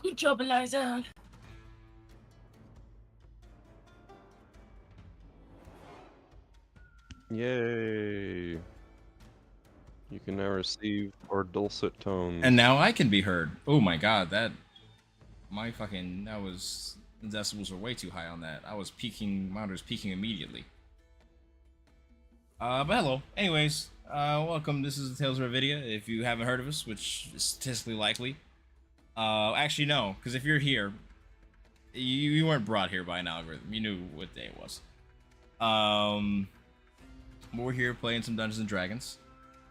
Good job, Eliza. Yay! You can now receive our dulcet tones. And now I can be heard. Oh my god, that was the decibels were way too high on that. I was peaking, monitors peaking immediately. But hello. Anyways, welcome. This is the Tales of Revedia. If you haven't heard of us, which is statistically likely, actually no, because if you're here, you weren't brought here by an algorithm. You knew what day it was. We're here playing some Dungeons and Dragons.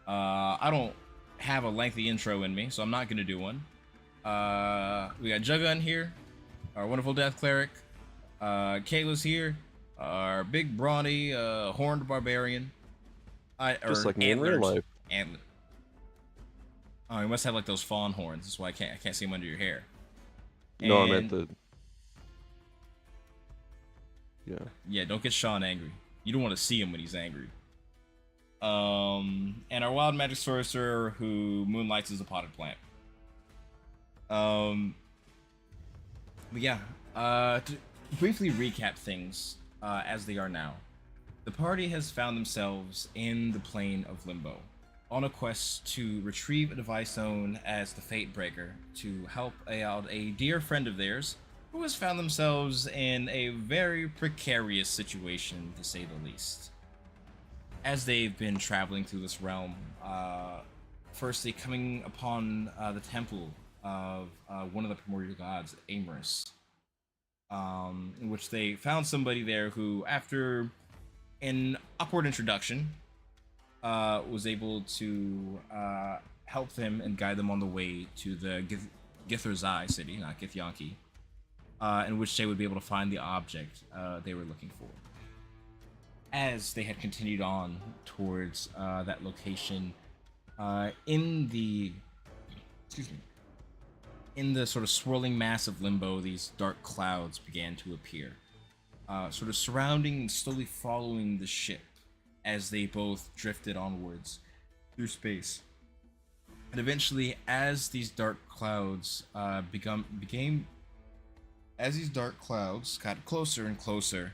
I don't have a lengthy intro in me, so I'm not gonna do one. We got Juggun here, our wonderful Death Cleric. Kayla's here, our big brawny horned barbarian. Just like me in real life. Antler. Oh, you must have like those fawn horns. That's why I can't see them under your hair. No, I meant the. Yeah. Yeah, don't get Sean angry. You don't want to see him when he's angry. And our wild magic sorcerer who moonlights as a potted plant. But yeah, to briefly recap things as they are now. The party has found themselves in the plane of Limbo, on a quest to retrieve a device known as the Fate Breaker to help out a dear friend of theirs who has found themselves in a very precarious situation, to say the least. As they've been traveling through this realm, firstly coming upon the temple of one of the primordial gods, Amorous, in which they found somebody there who, after an awkward introduction, was able to help them and guide them on the way to the Githrazai city, not Githyanki, in which they would be able to find the object they were looking for. As they had continued on towards that location, in the sort of swirling mass of Limbo, these dark clouds began to appear, sort of surrounding and slowly following the ship as they both drifted onwards through space. And eventually, as these dark clouds got closer and closer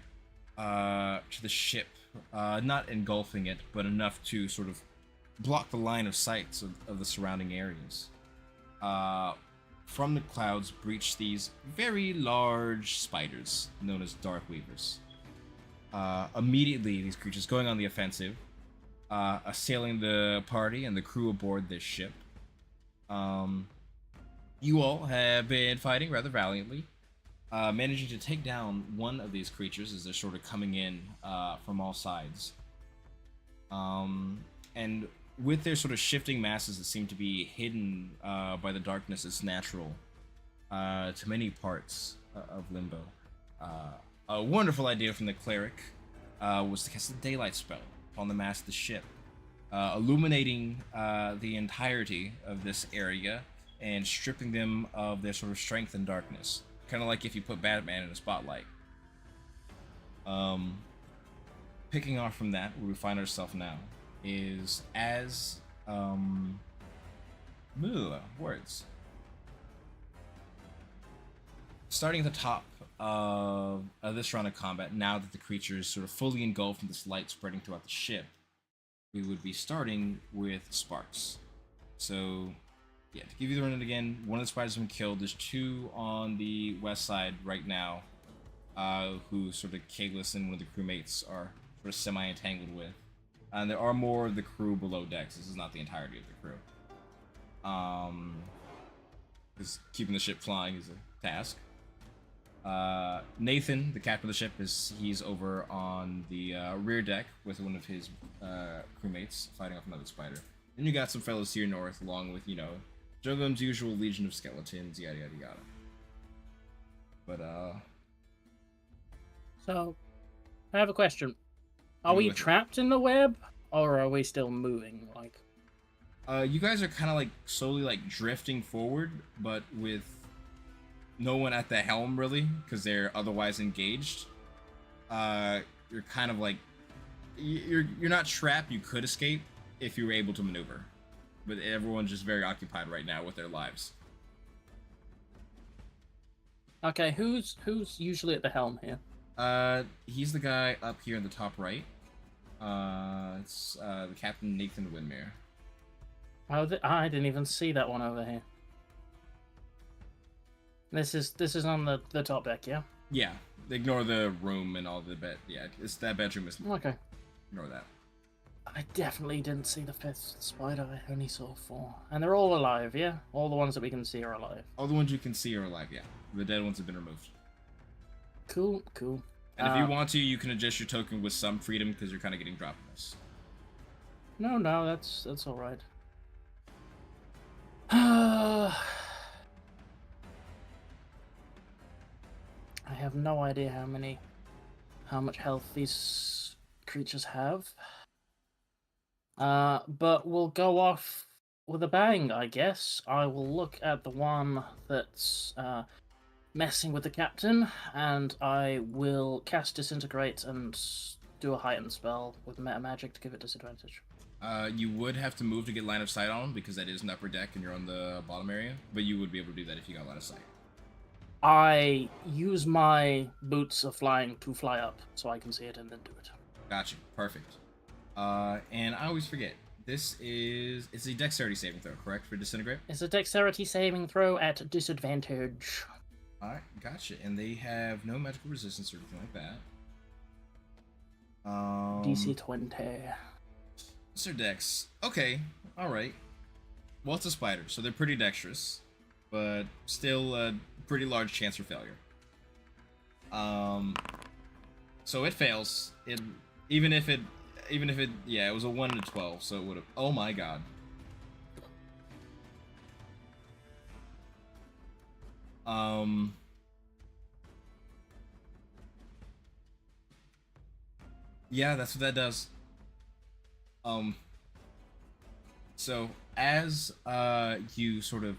to the ship, not engulfing it, but enough to sort of block the line of sight of the surrounding areas. From the clouds breached these very large spiders known as Darkweavers. Immediately, these creatures going on the offensive, assailing the party and the crew aboard this ship. You all have been fighting rather valiantly, managing to take down one of these creatures as they're sort of coming in from all sides. And with their sort of shifting masses that seem to be hidden by the darkness as natural to many parts of Limbo, a wonderful idea from the cleric was to cast a daylight spell upon the mast of the ship, illuminating the entirety of this area and stripping them of their sort of strength and darkness. Kind of like if you put Batman in a spotlight. Picking off from that, where we find ourselves now, is as words. Starting at the top of this round of combat, now that the creature is sort of fully engulfed in this light spreading throughout the ship, we would be starting with Sparks. So, yeah, to give you the run again, one of the spiders has been killed. There's two on the west side right now, who sort of Kalis and one of the crewmates are sort of semi-entangled with. And there are more of the crew below decks. This is not the entirety of the crew. Because keeping the ship flying is a task. Nathan, the captain of the ship, he's over on the rear deck with one of his crewmates fighting off another spider. Then you got some fellows here north, along with, Jugum's usual legion of skeletons, yada yada yada. But So, I have a question. Are we trapped in the web, or are we still moving? You guys are kind of like slowly like drifting forward, but with no one at the helm really, because they're otherwise engaged. You're kind of like you're not trapped. You could escape if you were able to maneuver, but everyone's just very occupied right now with their lives. Okay, who's usually at the helm here? He's the guy up here in the top right. It's the Captain Nathan Windmere. Oh, I didn't even see that one over here. This is on the top deck, yeah. Yeah, ignore the room and all the bed. Yeah, it's that bedroom is. Okay. Ignore that. I definitely didn't see the 5th spider. I only saw 4, and they're all alive, yeah. All the ones that we can see are alive. All the ones you can see are alive. Yeah, the dead ones have been removed. Cool, cool. And if you want to, you can adjust your token with some freedom because you're kind of getting dropped in this. No, that's all right. I have no idea how much health these creatures have. But we'll go off with a bang, I guess. I will look at the one that's messing with the captain, and I will cast Disintegrate and do a heightened spell with meta magic to give it disadvantage. You would have to move to get line of sight on him because that is an upper deck and you're on the bottom area, but you would be able to do that if you got line of sight. I use my boots of flying to fly up so I can see it and then do it. Gotcha. Perfect. And I always forget. It's a dexterity saving throw, correct, for Disintegrate? It's a dexterity saving throw at disadvantage. Alright, gotcha. And they have no magical resistance or anything like that. DC 20. Sir Dex. Okay, alright. Well, it's a spider, so they're pretty dexterous, but still a pretty large chance for failure. So it fails. Even if it, yeah, it was a 1 to 12, so it would have. Oh my god. Yeah, that's what that does. So as you sort of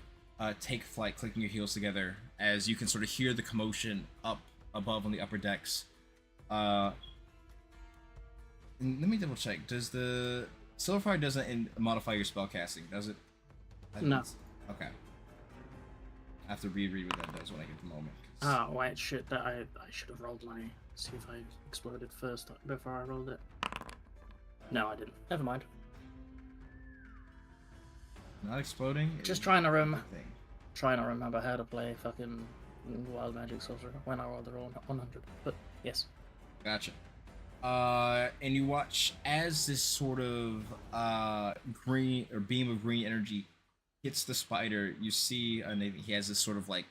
take flight, clicking your heels together, as you can sort of hear the commotion up above on the upper decks. Let me double check. Does the Silverfire doesn't modify your spell casting, does it? No. Okay. I have to reread what that does when I get the moment. Oh wait, shit! That I should have rolled my see if I exploded first before I rolled it. No, I didn't. Never mind. Not exploding. Just trying to remember how to play fucking Wild Magic Sorcerer when I rolled the roll 100. But yes. Gotcha. And you watch as this sort of green or beam of green energy hits the spider. You see, he has this sort of like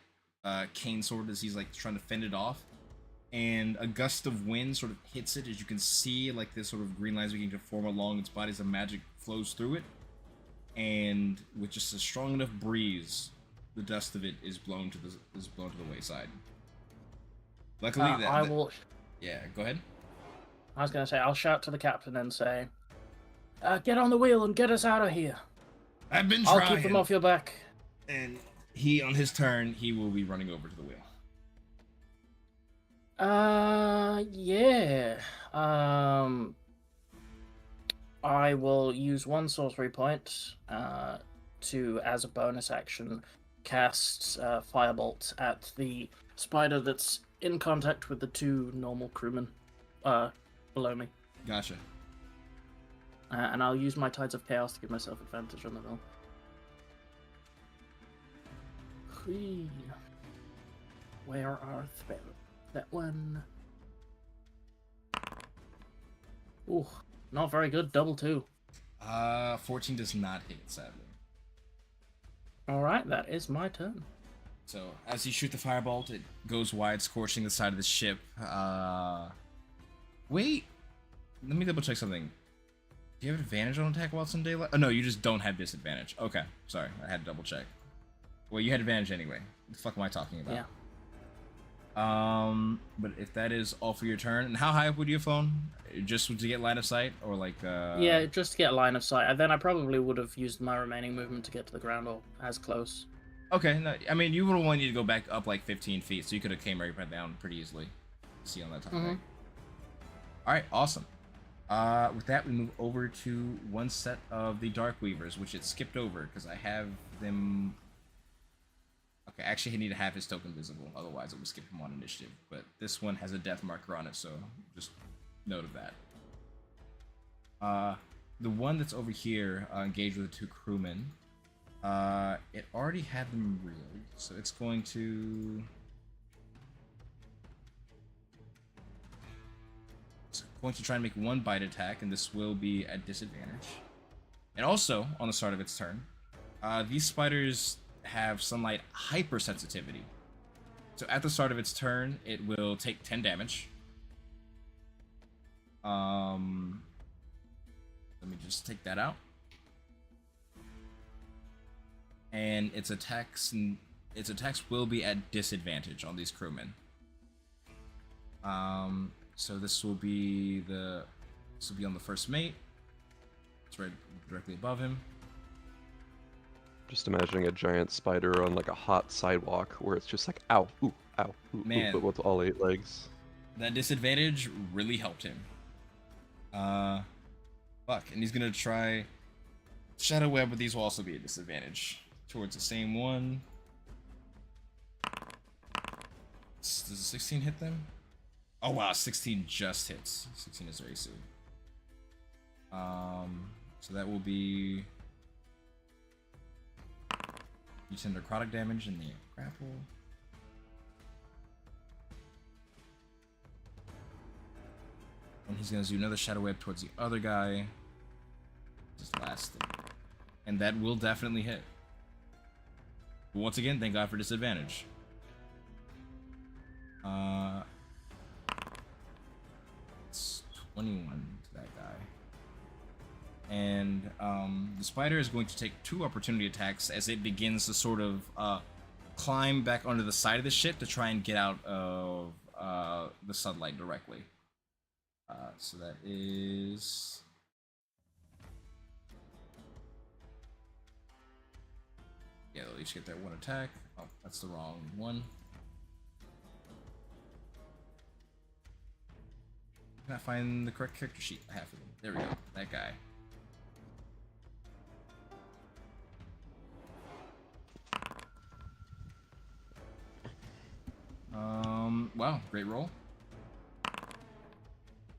cane sword as he's like trying to fend it off, and a gust of wind sort of hits it. As you can see, like this sort of green lines beginning to form along its body as the magic flows through it, and with just a strong enough breeze, the dust of it is blown to the wayside. Luckily, Yeah, go ahead. I was gonna say I'll shout to the captain and say, "Get on the wheel and get us out of here." I've been trying. I'll keep them off your back. And he, on his turn, he will be running over to the wheel. Yeah. I will use one sorcery point to, as a bonus action, cast Firebolt at the spider that's in contact with the 2 normal crewmen below me. Gotcha. And I'll use my Tides of Chaos to give myself advantage on the roll. Where are that one? Ooh, not very good. Double 2. 14 does not hit, sadly. Alright, that is my turn. So, as you shoot the firebolt, it goes wide, scorching the side of the ship. Wait! Let me double check something. Do you have advantage on attack while it's in daylight? Oh, no, you just don't have disadvantage. Okay, sorry, I had to double check. Well, you had advantage anyway. What the fuck am I talking about? Yeah. But if that is all for your turn, and how high up would you have flown? Just to get line of sight, or like? Yeah, just to get line of sight. And then I probably would have used my remaining movement to get to the ground or as close. Okay, no, I mean you would have wanted to go back up like 15 feet, so you could have came right back down pretty easily. See on that top thing. All right, awesome. With that, we move over to one set of the Dark Weavers, which it skipped over because I have them. Okay, actually, he need to have his token visible, otherwise it would skip him on initiative. But this one has a death marker on it, so just note of that. The one that's over here engaged with the 2 crewmen. It already had them reeled, so it's going to try and make 1 bite attack, and this will be at disadvantage. And also, on the start of its turn, these spiders have sunlight hypersensitivity. So at the start of its turn, it will take 10 damage. Let me just take that out. And its attacks will be at disadvantage on these crewmen. So this will be on the first mate. It's right directly above him. Just imagining a giant spider on like a hot sidewalk where it's just like ow, ooh, ow, ooh, man, ooh, but with all 8 legs. That disadvantage really helped him. Fuck, and he's gonna try Shadow Web, but these will also be a disadvantage towards the same one. Does a 16 hit them? Oh wow, 16 just hits. 16 is very soon. So that will be D10 necrotic damage and the grapple. And he's gonna do another Shadow Web towards the other guy. Just last thing. And that will definitely hit. But once again, thank God for disadvantage. It's 21 to that guy. And the spider is going to take 2 opportunity attacks as it begins to sort of climb back onto the side of the ship to try and get out of the sunlight directly. So that is... Yeah, they'll each get that 1 attack. Oh, that's the wrong one. Can I find the correct character sheet? I have it. There we go. That guy. Wow, great roll.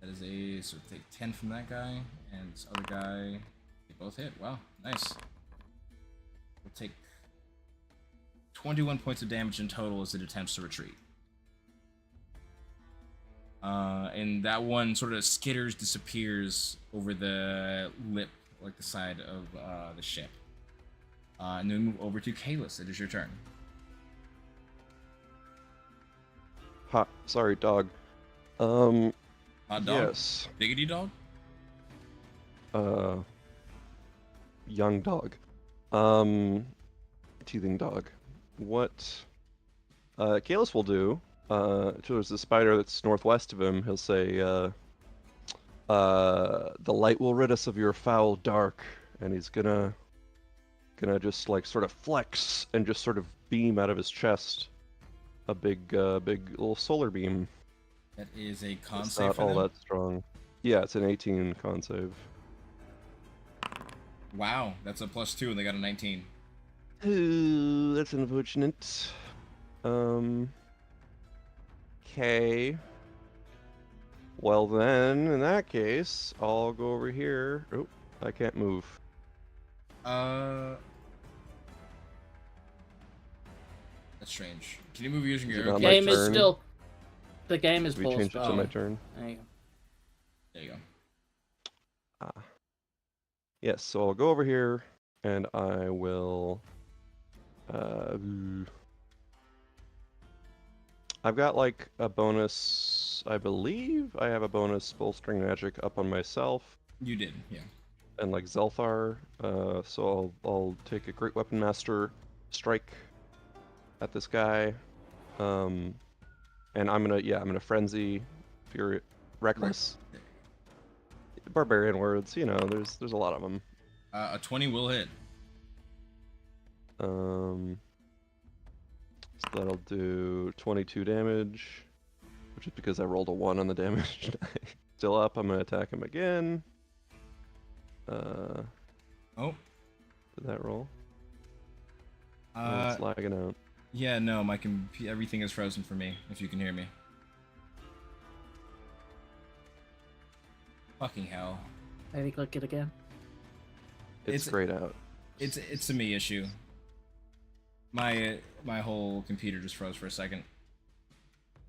That is a, so take 10 from that guy, and this other guy, they both hit. Wow, nice. We'll take 21 points of damage in total as it attempts to retreat. And that one sort of skitters, disappears over the lip, like the side of the ship. And then we move over to Kalis. It is your turn. Ha, sorry, dog. Dog? Yes. Biggity dog? Young dog. Teething dog. What Kalis will do, towards the spider that's northwest of him, he'll say, the light will rid us of your foul dark, and he's gonna just like sort of flex and just sort of beam out of his chest a big little solar beam. That is a con It's save not for all them? that strong. Yeah, it's an 18 con save. Wow, that's a +2 and they got a 19. Ooh, that's unfortunate. Okay. Well then, in that case, I'll go over here. Oh, I can't move. That's strange. Can you move using Is your it arrow? on my Game is turn? still. The game is We paused. changed it to my turn. There you go. There you go. Ah. Yes, so I'll go over here and I will. I've got like a bonus. I believe I have a bonus bolstering magic up on myself. You did, yeah. And like Zelthar, so I'll take a Great Weapon Master strike at this guy, and I'm gonna frenzy, fury, reckless, barbarian words. You know, there's a lot of them. A 20 will hit. So that'll do 22 damage, which is because I rolled a 1 on the damage die. Still up. I'm gonna attack him again. Oh. Did that roll? It's lagging out. Yeah, no, everything is frozen for me, if you can hear me. Fucking hell. Maybe click it again. It's grayed out. It's a me issue. My whole computer just froze for a second.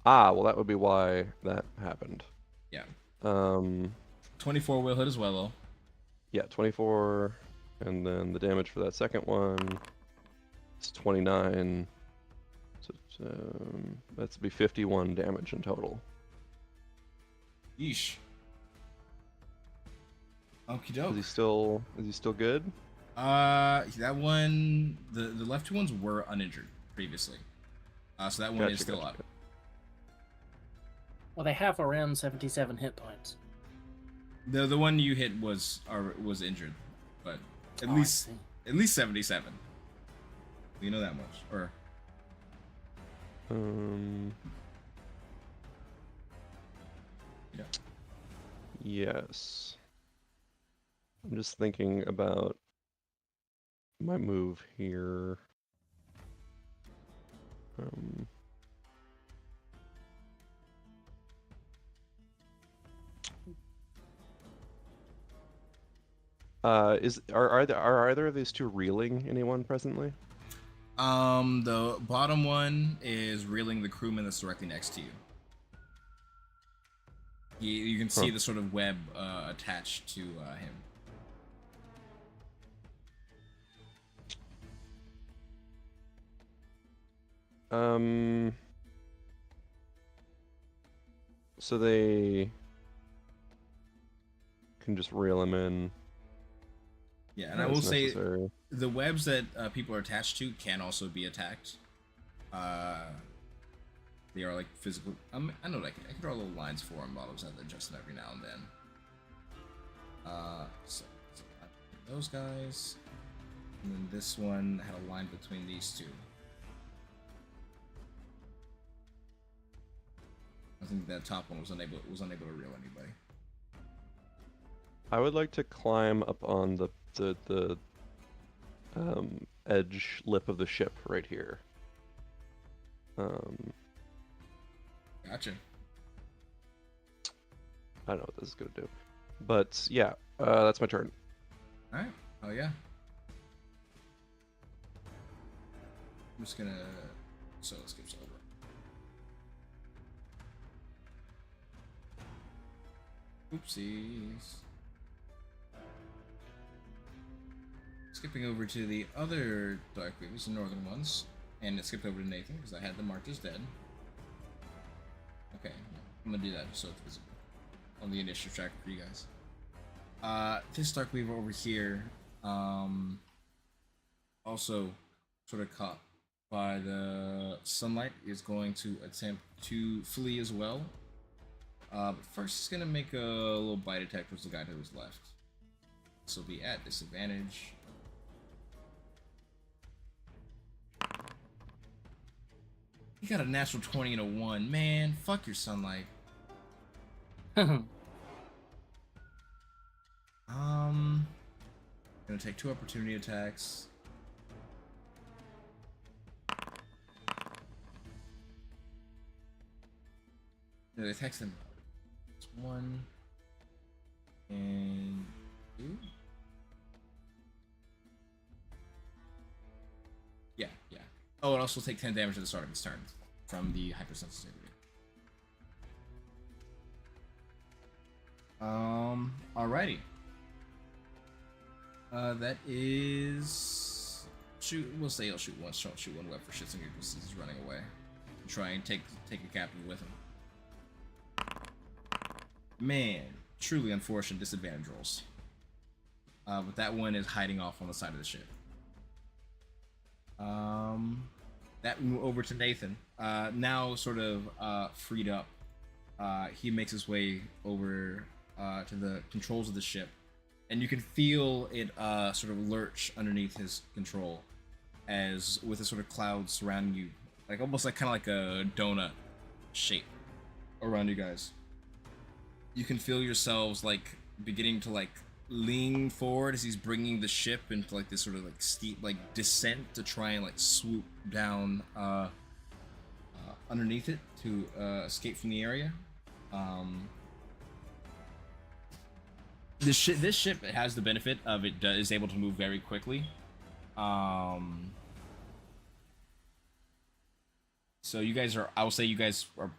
Ah, well, that would be why that happened. Yeah. 24 will hit as well, though. Yeah, 24, and then the damage for that second one is 29. So that's be 51 damage in total. Yeesh. Okie doke. Is he still good? That one, the left two ones were uninjured previously. So that one is still up. Well, they have around 77 hit points. The one you hit was injured, but at least 77. You know that much, or yeah. Yes. I'm just thinking about my move here. Are either of these two reeling anyone presently? The bottom one is reeling the crewman that's directly next to you. You can see the sort of web attached to him. So they can just reel him in. Yeah, and I will say the webs that people are attached to can also be attacked. They are like physical. I know I can draw little lines for them, but I'll just have to adjust them every now and then. So those guys, and then this one had a line between these two. I think that top one was unable to reel anybody. I would like to climb up on the edge lip of the ship right here. Gotcha. I don't know what this is gonna do, but yeah, that's my turn. All right. Oh yeah. I'm just gonna. So let's skip over. Oopsies. Skipping over to the other Dark Weavers, the northern ones, and it skipped over to Nathan because I had them marked as dead. Okay, I'm gonna do that so it's visible on the initiative tracker for you guys. This Dark Weaver over here, also sort of caught by the sunlight, is going to attempt to flee as well. But first, he's gonna make a little bite attack towards the guy to his left. This will be at disadvantage. You got a natural 20 and a 1. Man, fuck your sunlight. Gonna take 2 opportunity attacks. No, the attacks them. It's 1 and 2. Yeah. Oh, and also take 10 damage at the start of his turn from the hypersensitivity. Alrighty. That is shoot. We'll say he'll shoot one web for shits and giggles since he's running away. And try and take a captive with him. Man, truly unfortunate disadvantage rolls. But that one is hiding off on the side of the ship. That over to Nathan. Now sort of freed up. He makes his way over to the controls of the ship, and you can feel it sort of lurch underneath his control, as with a sort of cloud surrounding you, like almost like kind of like a donut shape around you guys. You can feel yourselves like beginning to like lean forward as he's bringing the ship into like this sort of like steep like descent to try and like swoop down underneath it to escape from the area. This ship has the benefit of is able to move very quickly. So you guys are, I will say you guys are,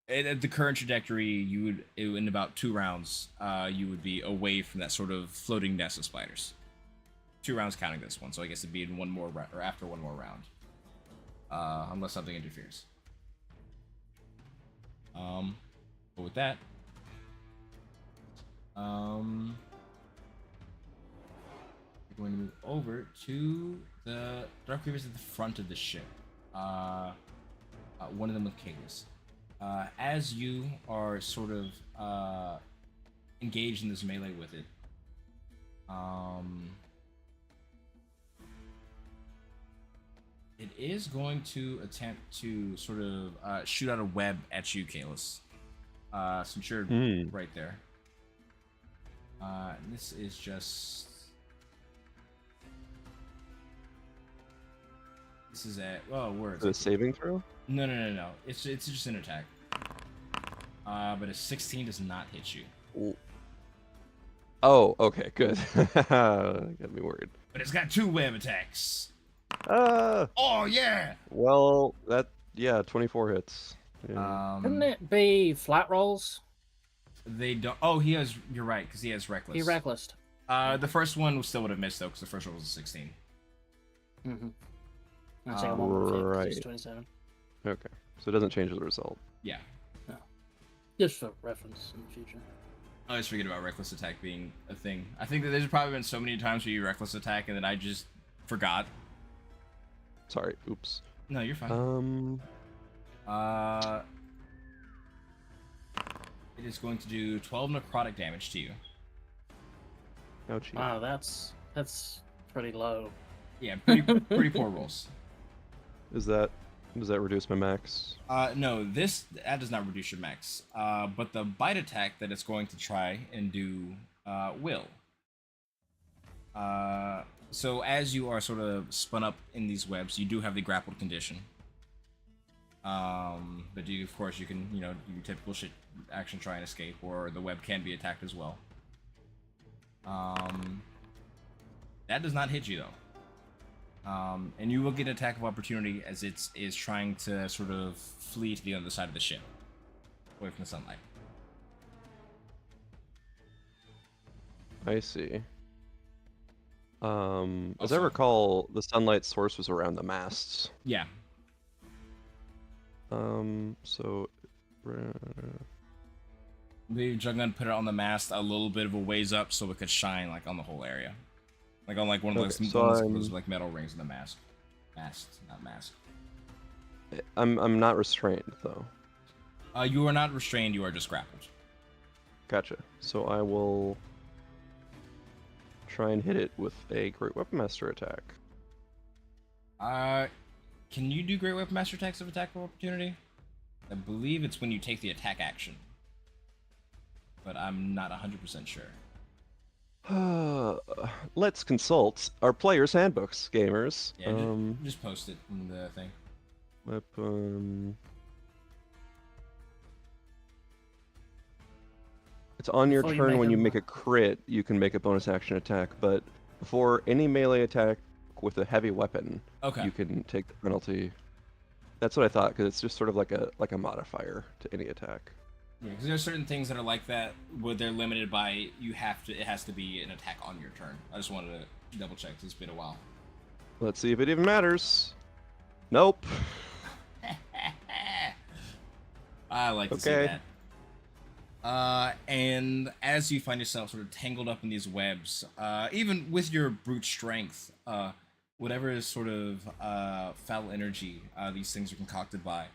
at the current trajectory, you would, in about 2 rounds, you would be away from that sort of floating nest of spiders. 2 rounds counting this one, so I guess it'd be in one more, or after one more round. Unless something interferes. But with that, we're going to move over to the Dark Reavers at the front of the ship. One of them with Kalis. As you are sort of engaged in this melee with it, it is going to attempt to sort of shoot out a web at you, Kalis. Since you're right there. This is just... This is a... Oh, words. Is it a saving throw? No. It's just an attack. But a 16 does not hit you. Ooh. Oh, okay, good. Got me worried. But it's got 2 web attacks. Oh yeah. Well, yeah, 24 hits. Yeah. Couldn't it be flat rolls? They don't. Oh, he has. You're right, because he has reckless. He reckless. The first one still would have missed though, because the first one was a 16. Mm-hmm. I think I'm on right. 27. Okay, so it doesn't change the result. Yeah. No. Just for reference in the future. I always forget about reckless attack being a thing. I think that there's probably been so many times where you reckless attack and then I just forgot. Sorry. Oops. No, you're fine. It is going to do 12 necrotic damage to you. Ouchie. Wow, that's pretty low. Yeah, pretty poor rolls. Does that reduce my max? No, that does not reduce your max. But the bite attack that it's going to try and do will. So as you are sort of spun up in these webs, you do have the grappled condition. But of course you can, do your typical shit action, try and escape, or the web can be attacked as well. That does not hit you though. And you will get an attack of opportunity as it is trying to sort of flee to the other side of the ship, away from the sunlight. I see. As I recall, the sunlight source was around the masts. Yeah. So... The Juggernaut put it on the mast a little bit of a ways up so it could shine like on the whole area. Like on like one of those like metal rings in the mast. Mast, not mask. I'm not restrained though. You are not restrained, you are just grappled. Gotcha. So I will try and hit it with a Great Weapon Master attack. Can you do Great Weapon Master attacks of attack of opportunity? I believe it's when you take the attack action. But I'm not 100% sure. Let's consult our player's handbooks, gamers. Yeah, just post it in the thing. Weapon... It's on your turn when you make a crit, you can make a bonus action attack, but before any melee attack with a heavy weapon, you can take the penalty. That's what I thought, because it's just sort of like a modifier to any attack. Yeah, because there are certain things that are like that, where they're limited by it has to be an attack on your turn. I just wanted to double check, 'cause it's been a while. Let's see if it even matters. Nope. I like to see that. And as you find yourself sort of tangled up in these webs, even with your brute strength, whatever is sort of foul energy these things are concocted by,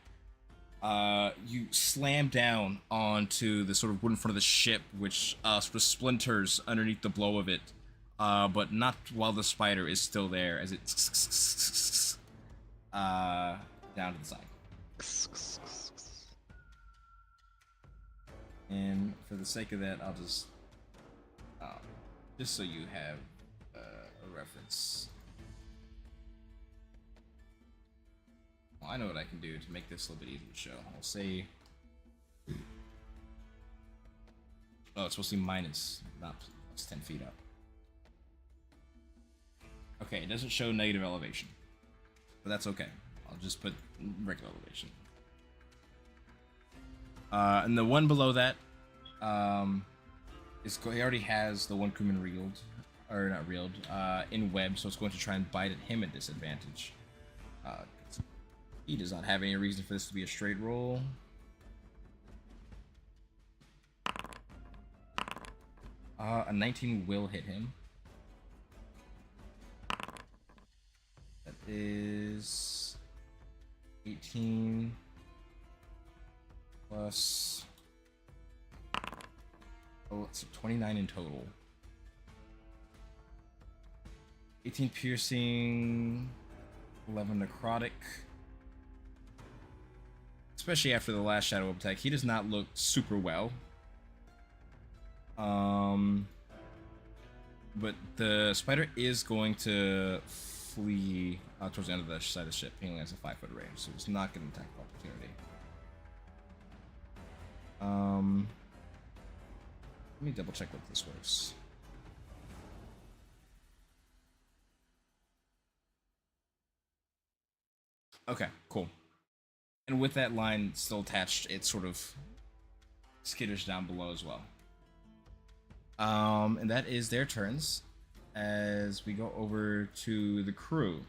you slam down onto the sort of wood in front of the ship, which sort of splinters underneath the blow of it, but not while the spider is still there, as it down to the side. And for the sake of that, I'll just just so you have a reference. Well, I know what I can do to make this a little bit easier to show. I'll say, oh, it's supposed to be minus, not plus 10 feet up. Okay, it doesn't show negative elevation, but that's okay. I'll just put regular elevation. And the one below that, he already has the one crewman reeled, or not reeled, in web, so it's going to try and bite at him at disadvantage. He does not have any reason for this to be a straight roll. A 19 will hit him. That is 18 plus, oh, it's 29 in total. 18 piercing, 11 necrotic. Especially after the last shadow attack, he does not look super well. But the spider is going to flee towards the end of the side of the ship. He only has a 5-foot range, so it's not going to attack of opportunity. Let me double check what this works. Okay, cool. And with that line still attached, it sort of skitters down below as well. And that is their turns as we go over to the crew.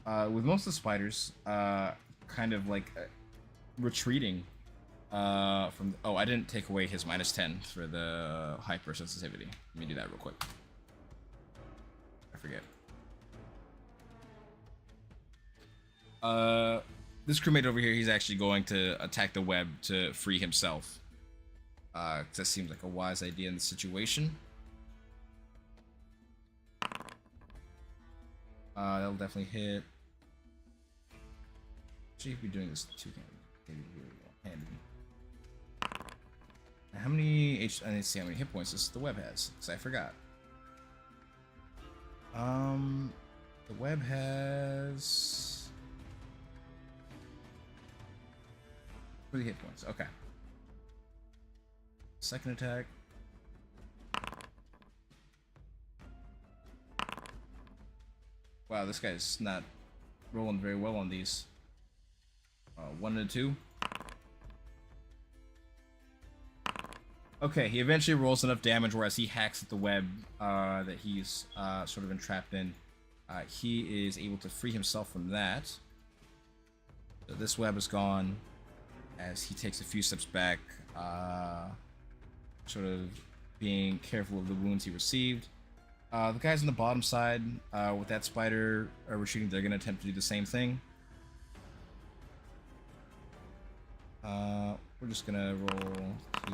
With most of the spiders kind of like retreating from... Oh, I didn't take away his -10 for the hypersensitivity. Let me do that real quick. I forget. This crewmate over here, he's actually going to attack the web to free himself. That seems like a wise idea in the situation. That'll definitely hit. Actually, if we're doing this two-handed, how many I need to see how many hit points the web has, because I forgot. The web has 30 hit points. Okay. Second attack. Wow, this guy's not rolling very well on these. 1 and 2. Okay, he eventually rolls enough damage, whereas he hacks at the web that he's sort of entrapped in. He is able to free himself from that. So this web is gone as he takes a few steps back, sort of being careful of the wounds he received. The guys on the bottom side with that spider retreating, they're going to attempt to do the same thing. We're just going to roll 2.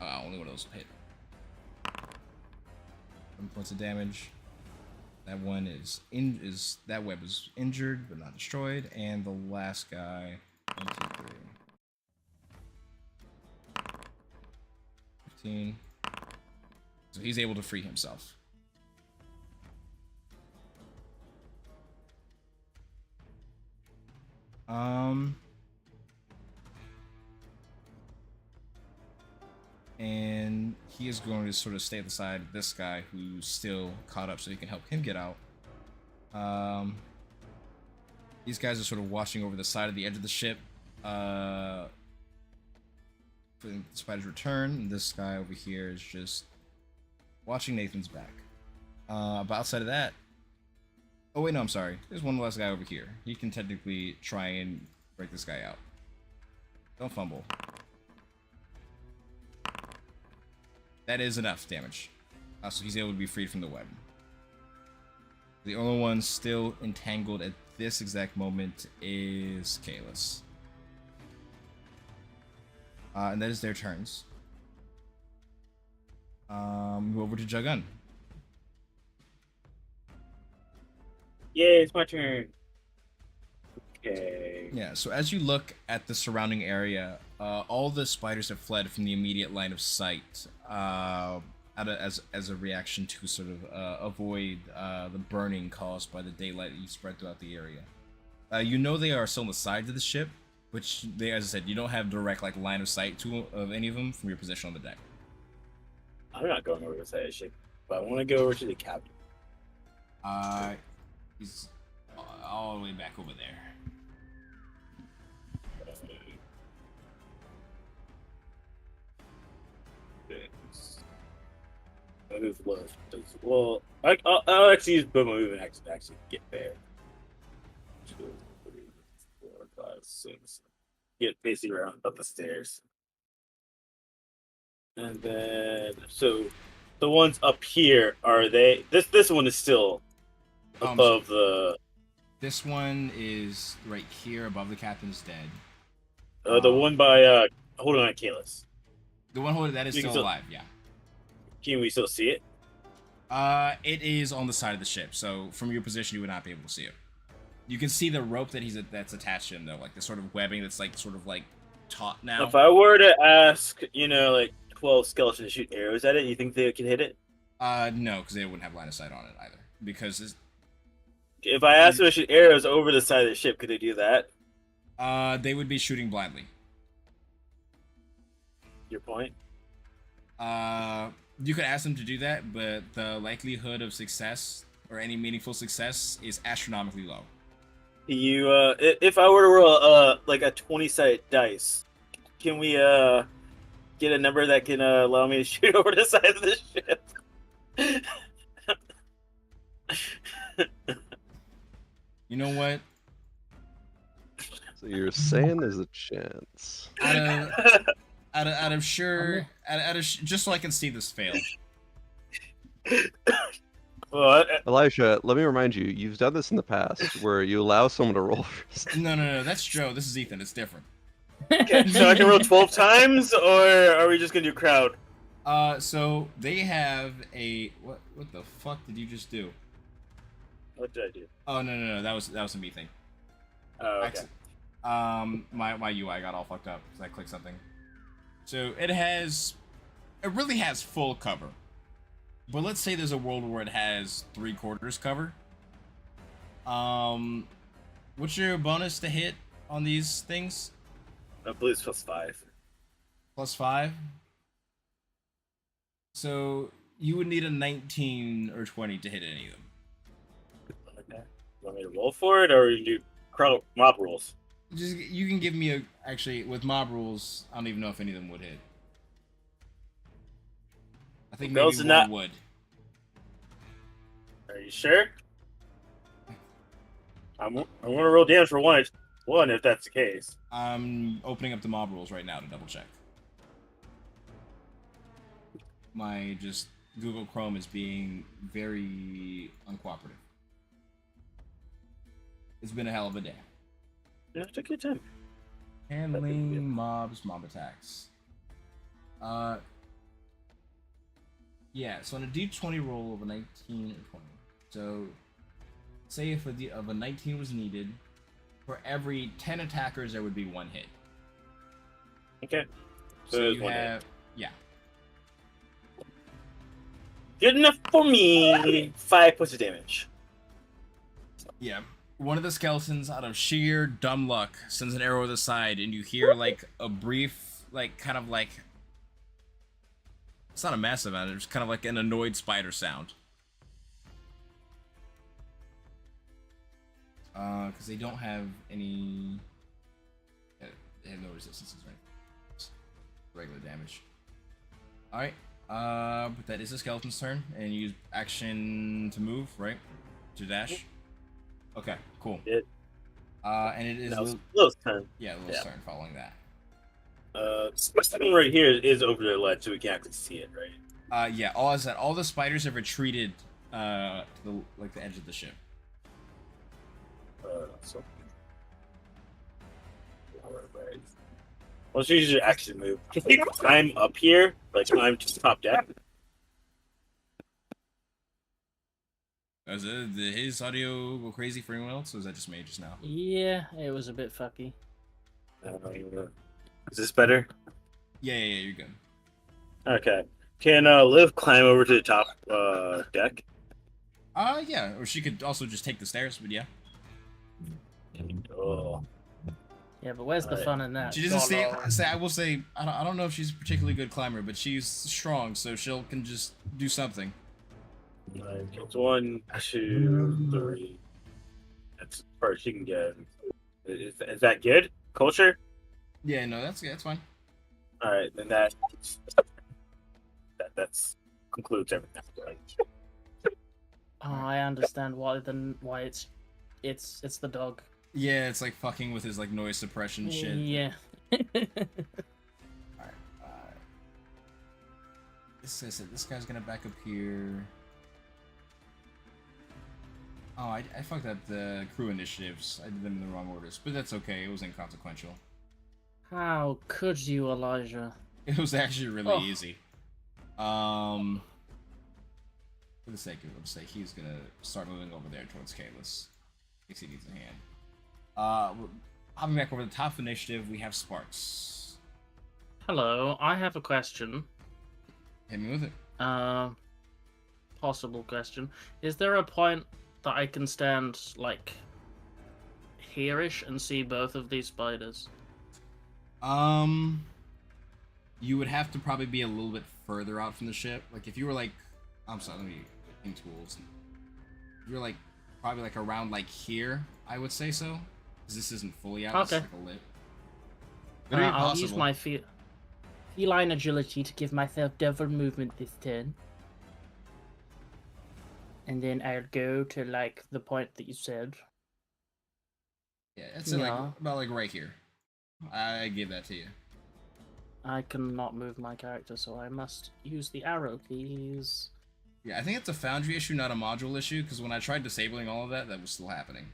Only one of those will hit. 7 points of damage. That one that web is injured but not destroyed, and the last guy 1, 2, 3. 15. So he's able to free himself. And he is going to sort of stay at the side of this guy who's still caught up so he can help him get out. These guys are sort of watching over the side of the edge of the ship for the spider's return. And this guy over here is just watching Nathan's back. But outside of that... Oh wait, no, I'm sorry. There's one last guy over here. He can technically try and break this guy out. Don't fumble. That is enough damage. So he's able to be freed from the web. The only one still entangled at this exact moment is Kalis. And that is their turns. Go over to Jagun. Yeah, it's my turn. Okay. Yeah, so as you look at the surrounding area, all the spiders have fled from the immediate line of sight. as a reaction to sort of avoid the burning caused by the daylight that you spread throughout the area. You know they are still on the sides of the ship, which they, as I said, you don't have direct like line of sight to of any of them from your position on the deck. I'm not going over to the side of the ship, but I want to go over to the captain. He's all the way back over there. I move left. Well, I'll actually use boom move and actually get there. 2, 3, 4, 5, 6. Get basically around up the stairs. And then, so the ones up here, are they? This one is still above the. This one is right here above the captain's dead. The one by holding on Kalis. The one holding that is still alive. Yeah. Can we still see it? It is on the side of the ship, so from your position you would not be able to see it. You can see the rope that that's attached to him, though, like the sort of webbing that's like sort of like taut now. If I were to ask, like 12 skeletons to shoot arrows at it, you think they could hit it? No, because they wouldn't have line of sight on it either. Because if I asked them to shoot arrows over the side of the ship, could they do that? They would be shooting blindly. Your point? You could ask them to do that, but the likelihood of success or any meaningful success is astronomically low. You, if I were to roll like a 20-sided dice, can we get a number that can allow me to shoot over the side of the ship? You know what? So you're saying there's a chance. Out of just so I can see this fail. Well, Elijah, let me remind you, you've done this in the past where you allow someone to roll first. No, that's Joe. This is Ethan. It's different. okay, so I can roll 12 times, or are we just gonna do crowd? So they have a what the fuck did you just do? What did I do? Oh no, that was a me thing. Oh, okay. My UI got all fucked up because I clicked something. So it really has full cover. But let's say there's a world where it has 3/4 cover. What's your bonus to hit on these things? I believe it's +5. +5? So you would need a 19 or 20 to hit any of them. Okay. You want me to roll for it, or you do crowd mob rolls? You can give me actually with mob rules. I don't even know if any of them would hit. I think maybe one would. Are you sure? I'm gonna roll damage for one if that's the case. I'm opening up the mob rules right now to double check. My Google Chrome is being very uncooperative. It's been a hell of a day. Yeah, take your time. Handling mobs, mob attacks. Yeah, so on a d20 roll of a 19 or 20. So, say if a 19 was needed, for every 10 attackers there would be 1 hit. Okay. So you have, yeah. Good enough for me. 5 points of damage. Yeah. One of the skeletons, out of sheer dumb luck, sends an arrow to the side, and you hear like a brief, like kind of like, it's not a massive amount, it's kind of like an annoyed spider sound. Because they don't have any, they have no resistances, right? It's regular damage. Alright, but that is the skeleton's turn, and you use action to move, right? To dash. Okay, cool. And it is Lil's turn. Yeah, Lil's turn following that. This thing right here is over the ledge, so we can actually see it, right? Yeah, all the spiders have retreated to the edge of the ship. So let's use your action move. Can you climb up here? Like climb to the top deck? Did his audio go crazy for anyone else, or is that just me just now? Yeah, it was a bit fucky. Is this better? Yeah, you're good. Okay. Can Liv climb over to the top deck? Yeah, or she could also just take the stairs, but yeah. Oh, Yeah, but where's the Alright. fun in that? She doesn't God, say. I will say. I don't know if she's a particularly good climber, but she's strong, so she'll can just do something. it's 1, 2, 3. That's as far as she can get. Is that good? Culture? Yeah, no, that's fine. All right, then that's concludes everything. Oh, I understand why it's the dog. Yeah, it's like fucking with his like noise suppression shit. Yeah. Alright, this guy's gonna back up here. Oh, I fucked up the crew initiatives. I did them in the wrong orders, but that's okay. It was inconsequential. How could you, Elijah? It was actually really Oh. easy. For the sake of it, let's say he's gonna start moving over there towards Kalis. Thinks he needs a hand. Hopping back over the top of initiative, we have Sparks. Hello, I have a question. Hit me with it. Possible question. Is there a point that I can stand, like, here-ish and see both of these spiders? You would have to probably be a little bit further out from the ship. Like if you were like, I'm sorry, let me in tools. If you're like probably like around like here, I would say so, because this isn't fully out. Okay. It's like a lip. But it'd be I'll use possible. my feline agility to give myself double movement this turn. And then I'll go to, like, the point that you said. Yeah, it's Yeah. like about like right here. I give that to you. I cannot move my character, so I must use the arrow keys. Yeah, I think it's a Foundry issue, not a module issue, because when I tried disabling all of that, that was still happening.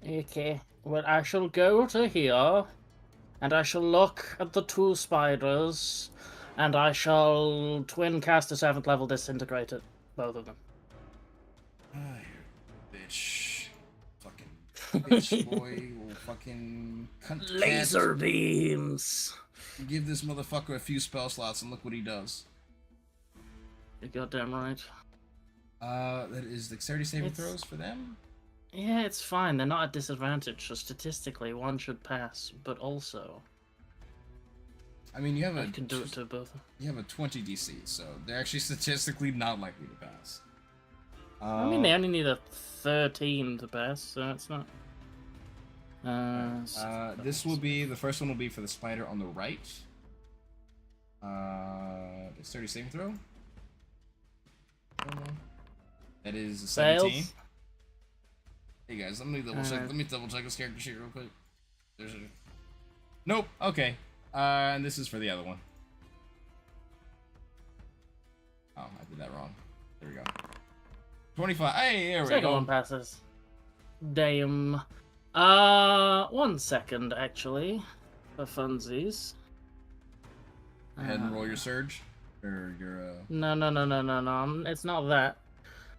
Okay, well, I shall go to here, and I shall look at the two spiders, and I shall twin cast a 7th level disintegrate at both of them. Ah, you bitch. Fucking bitch, boy. Will fucking cunt Laser beams! cat. Give this motherfucker a few spell slots and look what he does. You're goddamn right. That is dexterity saving It's- throws for them? Yeah, it's fine. They're not at disadvantage, so statistically one should pass. But also, I mean, you have I a can do it to both. you have a 20 DC, so they're actually statistically not likely to pass. I mean, they only need a 13 to pass, so it's not. This will be the first one. Will be for the spider on the right. Dexterity saving throw. That is a 17. Fails. Hey guys, let me double check. Let me double check this character sheet real quick. There's a. Nope. Okay. And this is for the other one. Oh, I did that wrong. There we go. 25. Hey, there we Second go. one passes. Damn. 1 second actually, for funsies. Go ahead and roll your surge, or your. No. It's not that.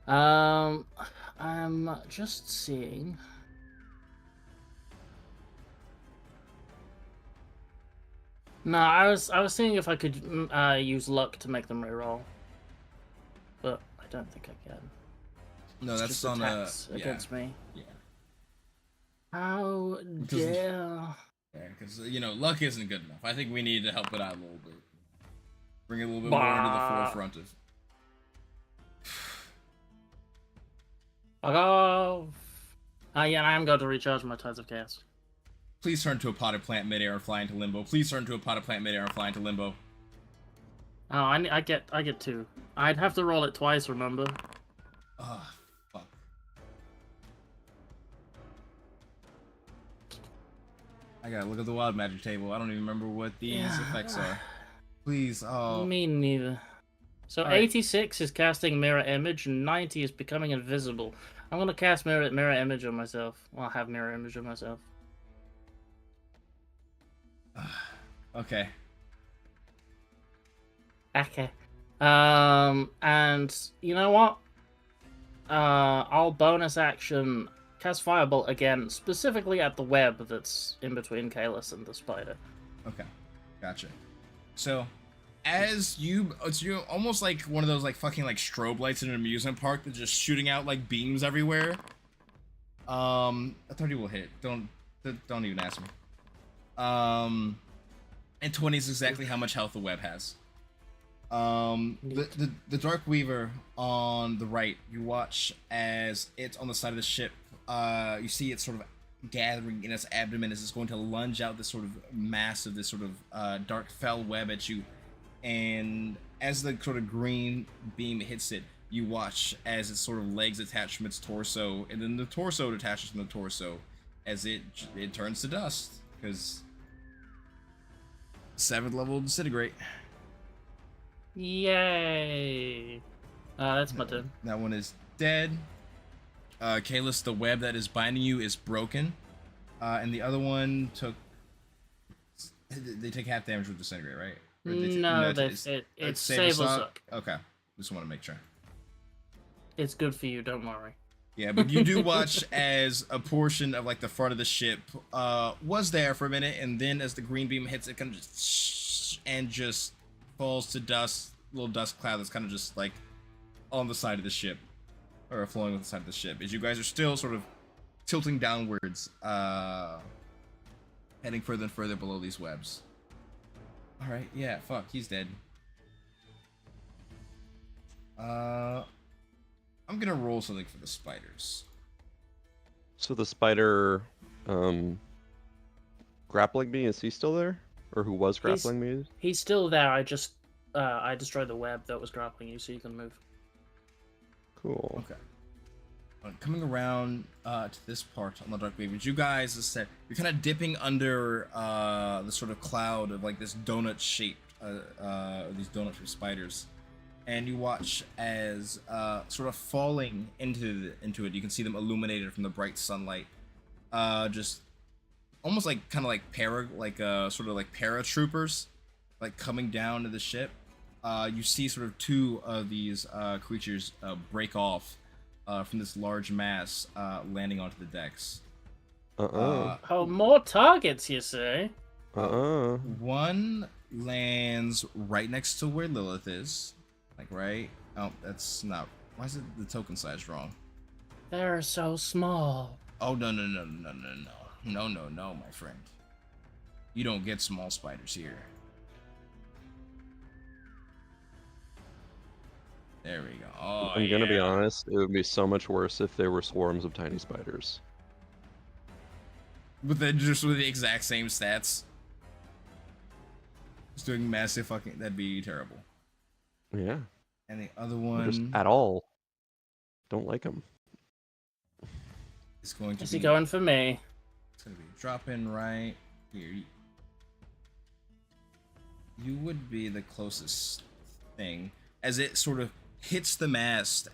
I'm just seeing. No, I was seeing if I could use luck to make them reroll, but I don't think I can. No, It's that's just on attacks yeah. against me. Yeah. How dare? Yeah, because luck isn't good enough. I think we need to help it out a little bit. Bring it a little bit more into the forefront of. I'll go. Yeah, I am going to recharge my Tides of Chaos. Please turn to a potted plant midair and fly into limbo. Please turn to a potted plant midair and fly into limbo. Oh, I get 2. I'd have to roll it twice, remember? Ah, fuck. I gotta look at the wild magic table. I don't even remember what these effects are. Please, oh. Me neither. So All right. 86 is casting Mirror Image, and 90 is becoming invisible. I'm gonna cast Mirror Image on myself. Well, I'll have Mirror Image on myself. Okay. Okay. And you know what? I'll bonus action cast Firebolt again, specifically at the web that's in between Kalis and the spider. Okay. Gotcha. So, as you're almost like one of those like fucking like strobe lights in an amusement park that's just shooting out like beams everywhere. A 30 will hit. Don't even ask me. And 20 is exactly how much health the web has. The Dark Weaver on the right, you watch as it's on the side of the ship. You see it sort of gathering in its abdomen as it's going to lunge out this sort of mass of this sort of dark fell web at you. And as the sort of green beam hits it, you watch as its sort of legs attach from its torso, and then the torso detaches from the torso as it turns to dust, because 7th level disintegrate. Yay! That's my turn. That one is dead. Kalis, the web that is binding you is broken. And the other one took... They take half damage with disintegrate, right? No, it's Sable Suck. Okay, just want to make sure. It's good for you, don't worry. Yeah, but you do watch as a portion of like the front of the ship was there for a minute, and then as the green beam hits it, kind of just falls to dust, little dust cloud that's kind of just like on the side of the ship, or flowing on the side of the ship. As you guys are still sort of tilting downwards, heading further and further below these webs. All right, yeah, fuck, he's dead. I'm gonna roll something for the spiders. So the spider grappling me, is he still there? Or who was grappling me? He's still there. I destroyed the web that was grappling you, so you can move. Cool. Okay. Coming around to this part on the Dark Weaver, you guys, as I said, you're kind of dipping under the sort of cloud of like this donut shape, these donut-shaped spiders. And you watch as sort of falling into it, you can see them illuminated from the bright sunlight, just almost like kind of like sort of like paratroopers, like coming down to the ship. You see sort of 2 of these creatures break off from this large mass, landing onto the decks. Oh, more targets, you say? One lands right next to where Lilith is. Like, right? Oh, that's not... Why is it the token size wrong? They're so small. Oh, no, my friend. You don't get small spiders here. There we go. Oh, I'm gonna be honest, it would be so much worse if there were swarms of tiny spiders. Just with the exact same stats. Just doing massive fucking... That'd be terrible. Yeah. And the other one... Just at all. Don't like them. It's going to Is he going for me? It's going to be dropping right here. You would be the closest thing. As it sort of hits the mast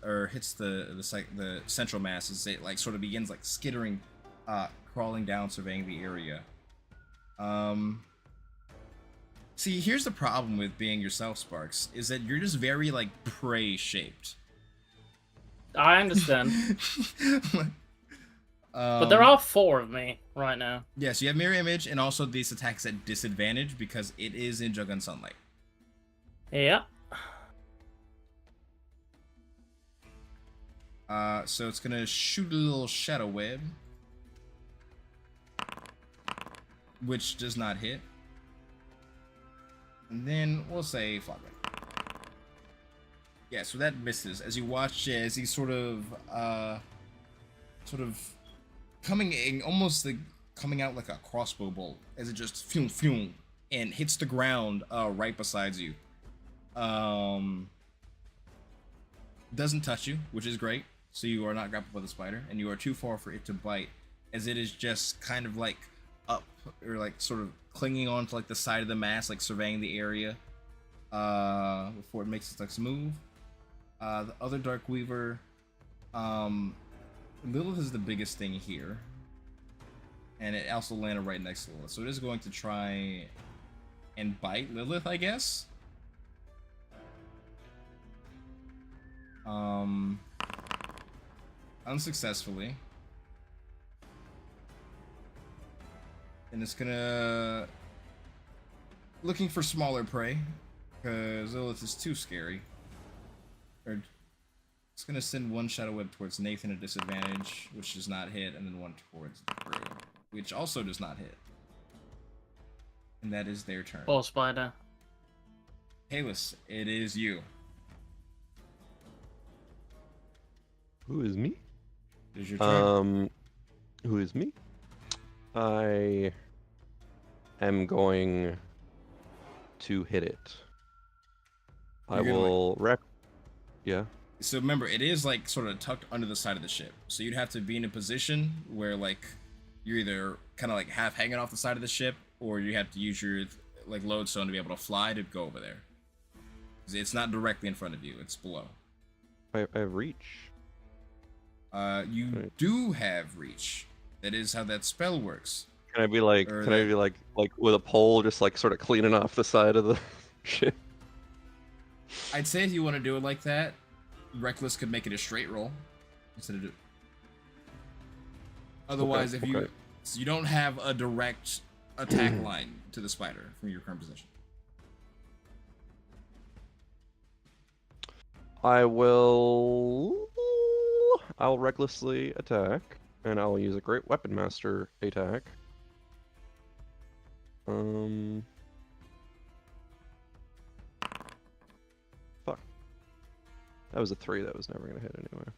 or hits the central mast as it like sort of begins like skittering, crawling down, surveying the area. See, here's the problem with being yourself, Sparks, is that you're just very, like, prey-shaped. I understand. But there are 4 of me right now. Yes, you have Mirror Image, and also this attack's at disadvantage because it is in Jug and Sunlight. Yeah. So it's gonna shoot a little Shadow Web, which does not hit. And then we'll say fuck it. Yeah, so that misses. As you watch as he's sort of coming in, almost like coming out like a crossbow bolt, as it just phew, and hits the ground right beside you. Doesn't touch you, which is great. So you are not grappled by the spider, and you are too far for it to bite, as it is just kind of like up, or like sort of clinging on to like the side of the mast, like surveying the area before it makes its next move. The other Dark Weaver, Lilith is the biggest thing here, and it also landed right next to Lilith, so it is going to try and bite Lilith, I guess. Unsuccessfully. And it's gonna... looking for smaller prey. Because Lilith is too scary. Or it's gonna send one shadow web towards Nathan at disadvantage, which does not hit, and then one towards Brew, which also does not hit. And that is their turn. Poor spider. Hayless, it is you. Who is me? It is your turn. Who is me? I am going to hit it. I You're gonna, will wreck. Yeah. So remember, it is like sort of tucked under the side of the ship. So you'd have to be in a position where like you're either kind of like half hanging off the side of the ship, or you have to use your like lodestone to be able to fly to go over there. 'Cause it's not directly in front of you; it's below. I have reach. You Right. do have reach. That is how that spell works. Can I be like? Or Can I that- be like with a pole, just like sort of cleaning off the side of the ship? I'd say if you want to do it like that, Reckless could make it a straight roll instead of. Otherwise, if you okay. so you don't have a direct attack line to the spider from your current position. I'll recklessly attack, and I'll use a Great Weapon Master attack. Fuck. That was a 3. That was never gonna hit anyway.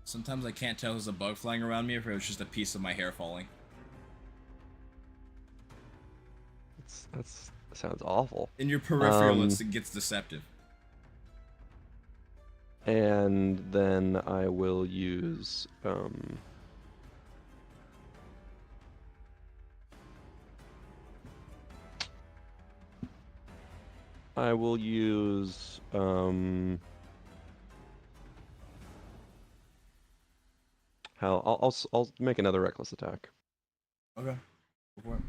Sometimes I can't tell if there's a bug flying around me or if it was just a piece of my hair falling. That sounds awful. In your peripheral, it gets deceptive. And then I will use I'll make another reckless attack. Okay. Go for it.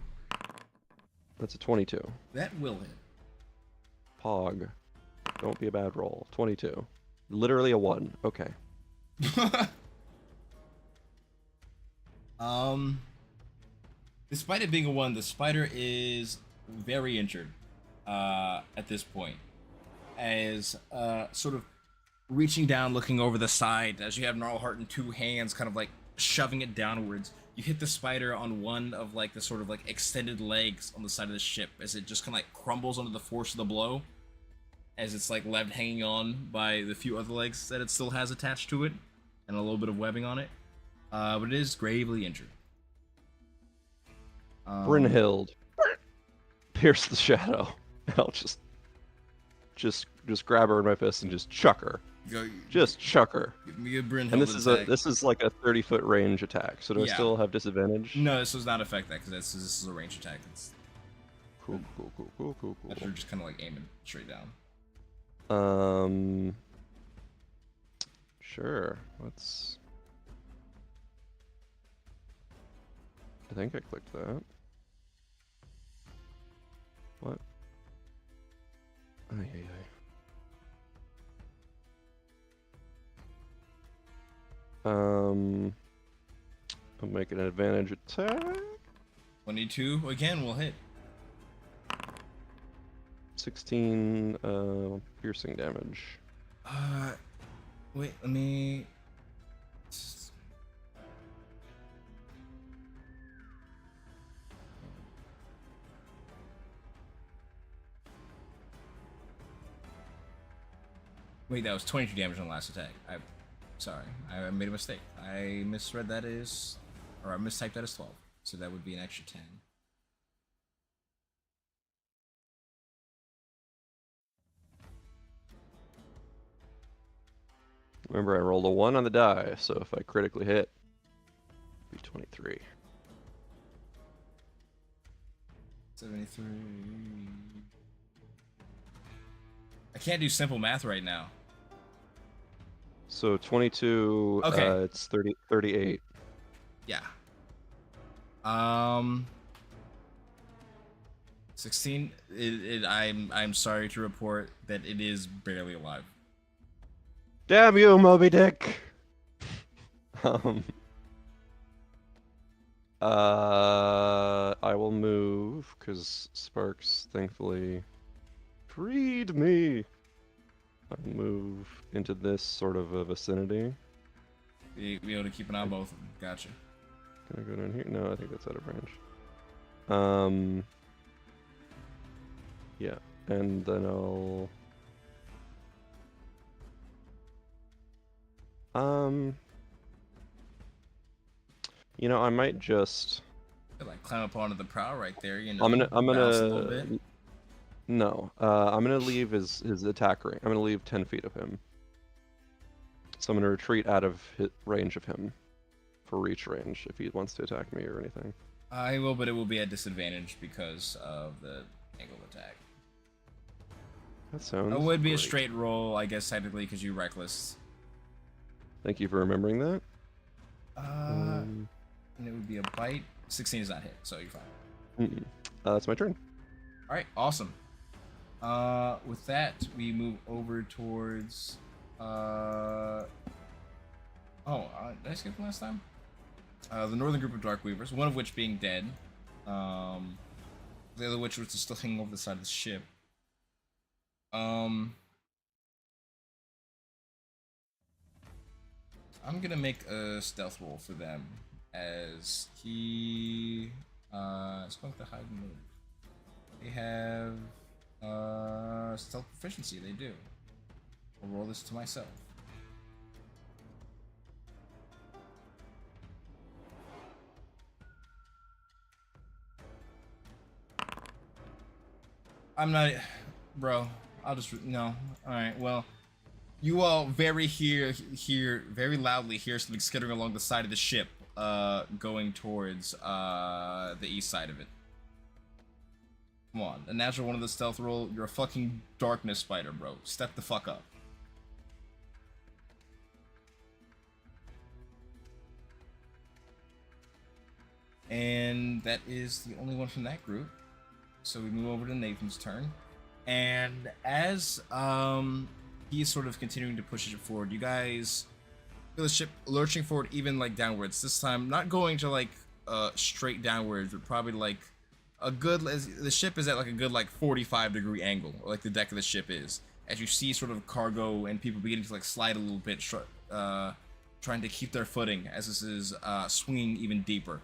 That's a 22. That will hit. Pog. Don't be a bad roll. 22. Literally a 1. Okay. Despite it being a 1, the spider is very injured at this point. As sort of reaching down, looking over the side, as you have Gnarlheart in 2 hands, kind of like shoving it downwards. You hit the spider on one of like the sort of like extended legs on the side of the ship as it just kind of like crumbles under the force of the blow. As it's like left hanging on by the few other legs that it still has attached to it, and a little bit of webbing on it. But it is gravely injured. Brynhild. Pierce the shadow. I'll just grab her in my fist and just chuck her. Just chuck her. Give me a Brynhild And attack. this is like a 30-foot range attack. So do I Yeah. still have disadvantage? No, this does not affect that because this is a range attack. It's Cool. that you're just kind of like aiming straight down. Sure. Let's. I think I clicked that. What? Ay, ay, ay. I'll make an advantage attack. 22 again will hit. 16 piercing damage. Wait, let me. Wait, that was 22 damage on the last attack. Sorry, I made a mistake. I misread that as, or I mistyped that as 12. So that would be an extra 10. Remember, I rolled a 1 on the die, so if I critically hit, it'd be 23. 73. I can't do simple math right now. So 22, Okay. It's 38. Yeah. 16. I'm sorry to report that it is barely alive. Damn you, Moby Dick! I will move, because Sparks, thankfully, Freed me! I'll move into this sort of a vicinity. Be able to keep an eye on both of them. Gotcha. Can I go down here? No, I think that's out of range. Yeah, and then I'll... You know, I might just... Like climb up onto the prow right there, you know. I'm bounce a little gonna... bit. No, I'm gonna leave his attack range. I'm gonna leave 10 feet of him. So I'm gonna retreat out of range of him for reach range if he wants to attack me or anything. I will, but it will be at disadvantage because of the angle attack. That sounds It would be a great. straight roll, I guess, technically, because you reckless. Thank you for remembering that. And it would be a bite. 16 is not hit, so you're fine. That's my turn. All right, awesome. With that, we move over towards. Did I skip the last time? The northern group of Darkweavers, one of which being dead. The other which was still hanging over the side of the ship. I'm gonna make a stealth roll for them, as he is going to hide and move. They have stealth proficiency. They do. I'll roll this to myself. I'm not, bro. I'll just no. All right. Well, you all very very loudly hear something skittering along the side of the ship, going towards the east side of it. Come on, a natural one of the stealth roll. You're a fucking darkness spider, bro. Step the fuck up. And that is the only one from that group. So we move over to Nathan's turn. And as he's sort of continuing to push it forward, you guys feel the ship lurching forward, even like downwards. This time, not going to like straight downwards, but probably like a good. The ship is at like a good like 45-degree angle, or like the deck of the ship is. As you see, sort of cargo and people beginning to like slide a little bit, trying to keep their footing as this is swinging even deeper.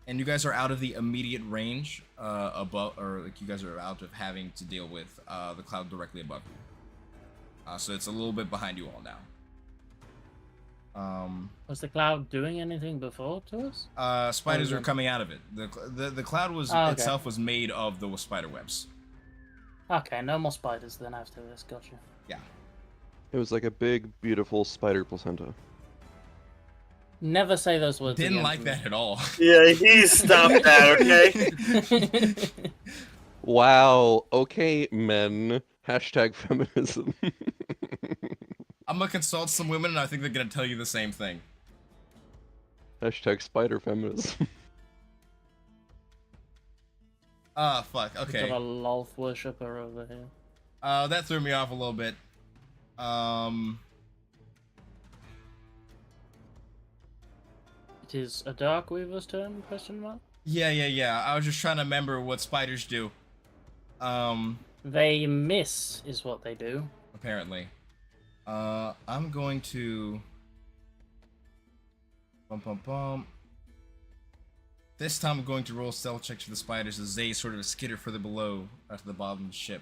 And you guys are out of the immediate range above, or like you guys are out of having to deal with the cloud directly above you. So it's a little bit behind you all now. Was the cloud doing anything before to us? Spiders are coming out of it. The cloud was itself was made of the spider webs. Okay, no more spiders then after this. Gotcha. Yeah. It was like a big, beautiful spider placenta. Never say those words. Didn't again, like please. that at all. Yeah, he stopped that, okay? Wow. Okay, men. Hashtag feminism. I'm gonna consult some women, and I think they're gonna tell you the same thing. Hashtag spider feminism. Ah, fuck. We've Okay. got a Lolth worshipper over here. That threw me off a little bit. It is a Darkweaver's turn? Question mark. Yeah. I was just trying to remember what spiders do. They miss, is what they do. Apparently. I'm going to... This time I'm going to roll stealth check to the spiders as they sort of skitter further below to the bottom of the ship.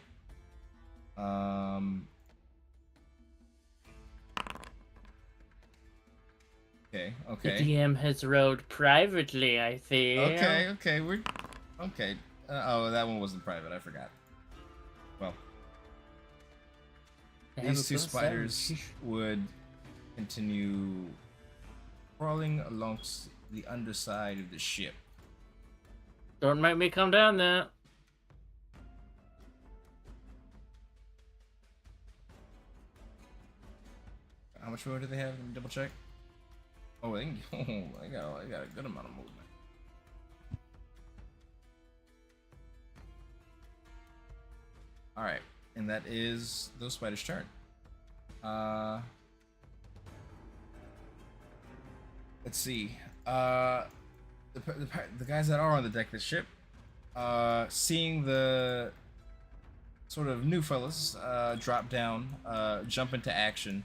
Okay. The DM has rolled privately, I feel. Okay, we're... Okay. Oh, that one wasn't private, I forgot. Well. They have These a two +7. spiders Sheesh. would continue crawling along the underside of the ship. Don't make me come down there. How much more do they have? Let me double check. Oh, they got a good amount of movement. All right, and that is those spiders' turn. Let's see. The guys that are on the deck of the ship, seeing the sort of new fellas drop down, jump into action.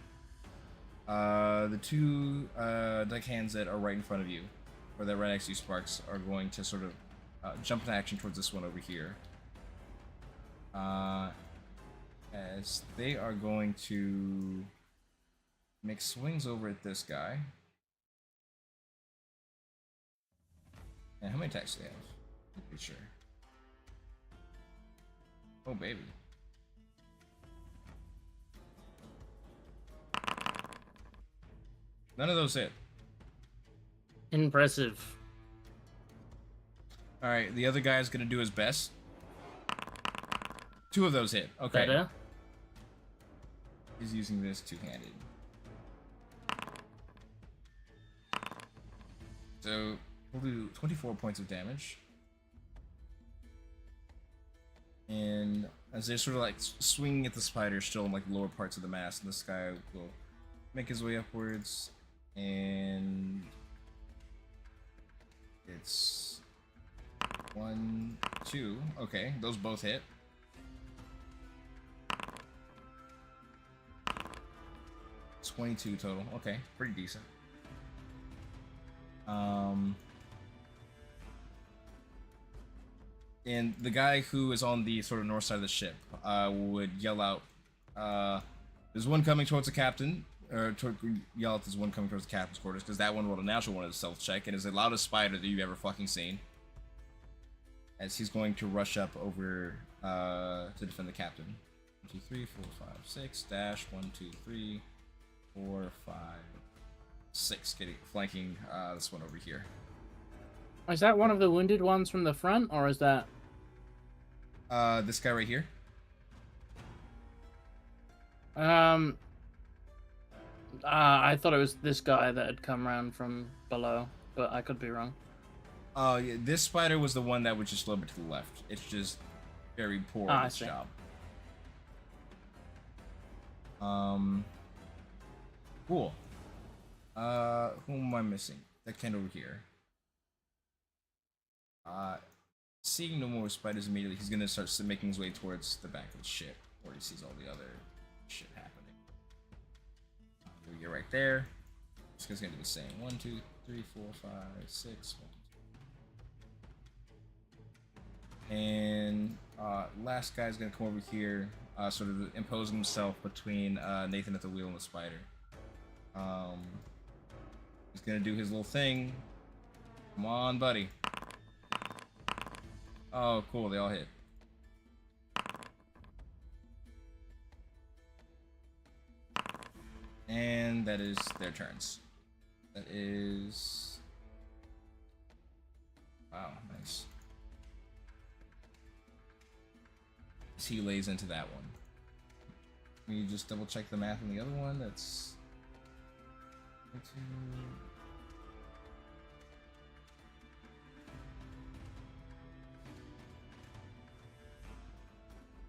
The two deckhands that are right in front of you, or that right next to you, Sparks, are going to sort of jump into action towards this one over here. As they are going to make swings over at this guy. And how many attacks do they have? Pretty sure. Oh, baby. None of those hit. Impressive. Alright, the other guy is going to do his best. 2 of those hit. Okay. Better. He's using this two-handed. So, we'll do 24 points of damage. And as they're sort of like swinging at the spider, still in like lower parts of the mast, and this guy will make his way upwards, and it's 1, 2. Okay, those both hit. It's 22 total. Okay, pretty decent. And the guy who is on the sort of north side of the ship would yell out, there's one coming towards the captain, or yell out there's one coming towards the captain's quarters, because that one rolled a natural one as a stealth check, and is the loudest spider that you've ever fucking seen. As he's going to rush up over to defend the captain. 1, 2, 3, 4, 5, 6, dash, 1, 2, 3, 4, 5, 6, flanking this one over here. Is that one of the wounded ones from the front, or is that... This guy right here? I thought it was this guy that had come around from below, but I could be wrong. Yeah, this spider was the one that was just a little bit to the left. It's just very poor at its job. Cool. Who am I missing? That kind over here. Seeing no more spiders immediately, he's gonna start making his way towards the back of the ship, where he sees all the other shit happening. We get right there. This guy's gonna do the same. 1, 2, 3, 4, 5, 6. 1, 2. And last guy's gonna come over here, sort of imposing himself between Nathan at the wheel and the spider. He's gonna do his little thing. Come on, buddy. Oh, cool, they all hit. And that is their turns. That is... Wow, nice. So he lays into that one. Can you just double check the math on the other one? That's...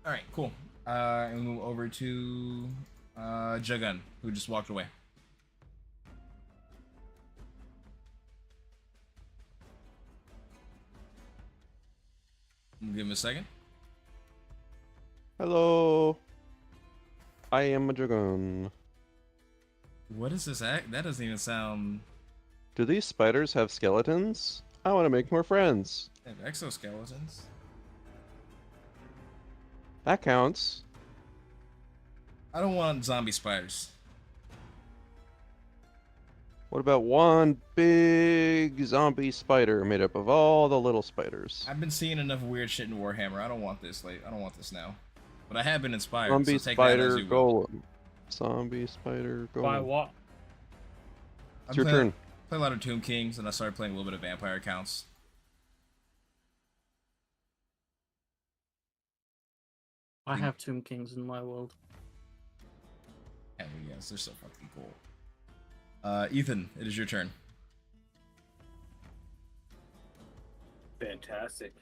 Alright, cool. And we move over to Jagun, who just walked away. Give him a second. Hello. I am a dragon. What is this act? That doesn't even sound... Do these spiders have skeletons? I want to make more friends. They have exoskeletons. That counts. I don't want zombie spiders. What about one big zombie spider made up of all the little spiders? I've been seeing enough weird shit in Warhammer. I don't want this. I don't want this now. But I have been inspired. Zombie so take that as spider you will. golem. Zombie spider golem. By what? It's your turn. Play a lot of Tomb Kings, and I started playing a little bit of Vampire Counts. I have Tomb Kings in my world. Hell yes, they're so fucking cool. Ethan, it is your turn. Fantastic.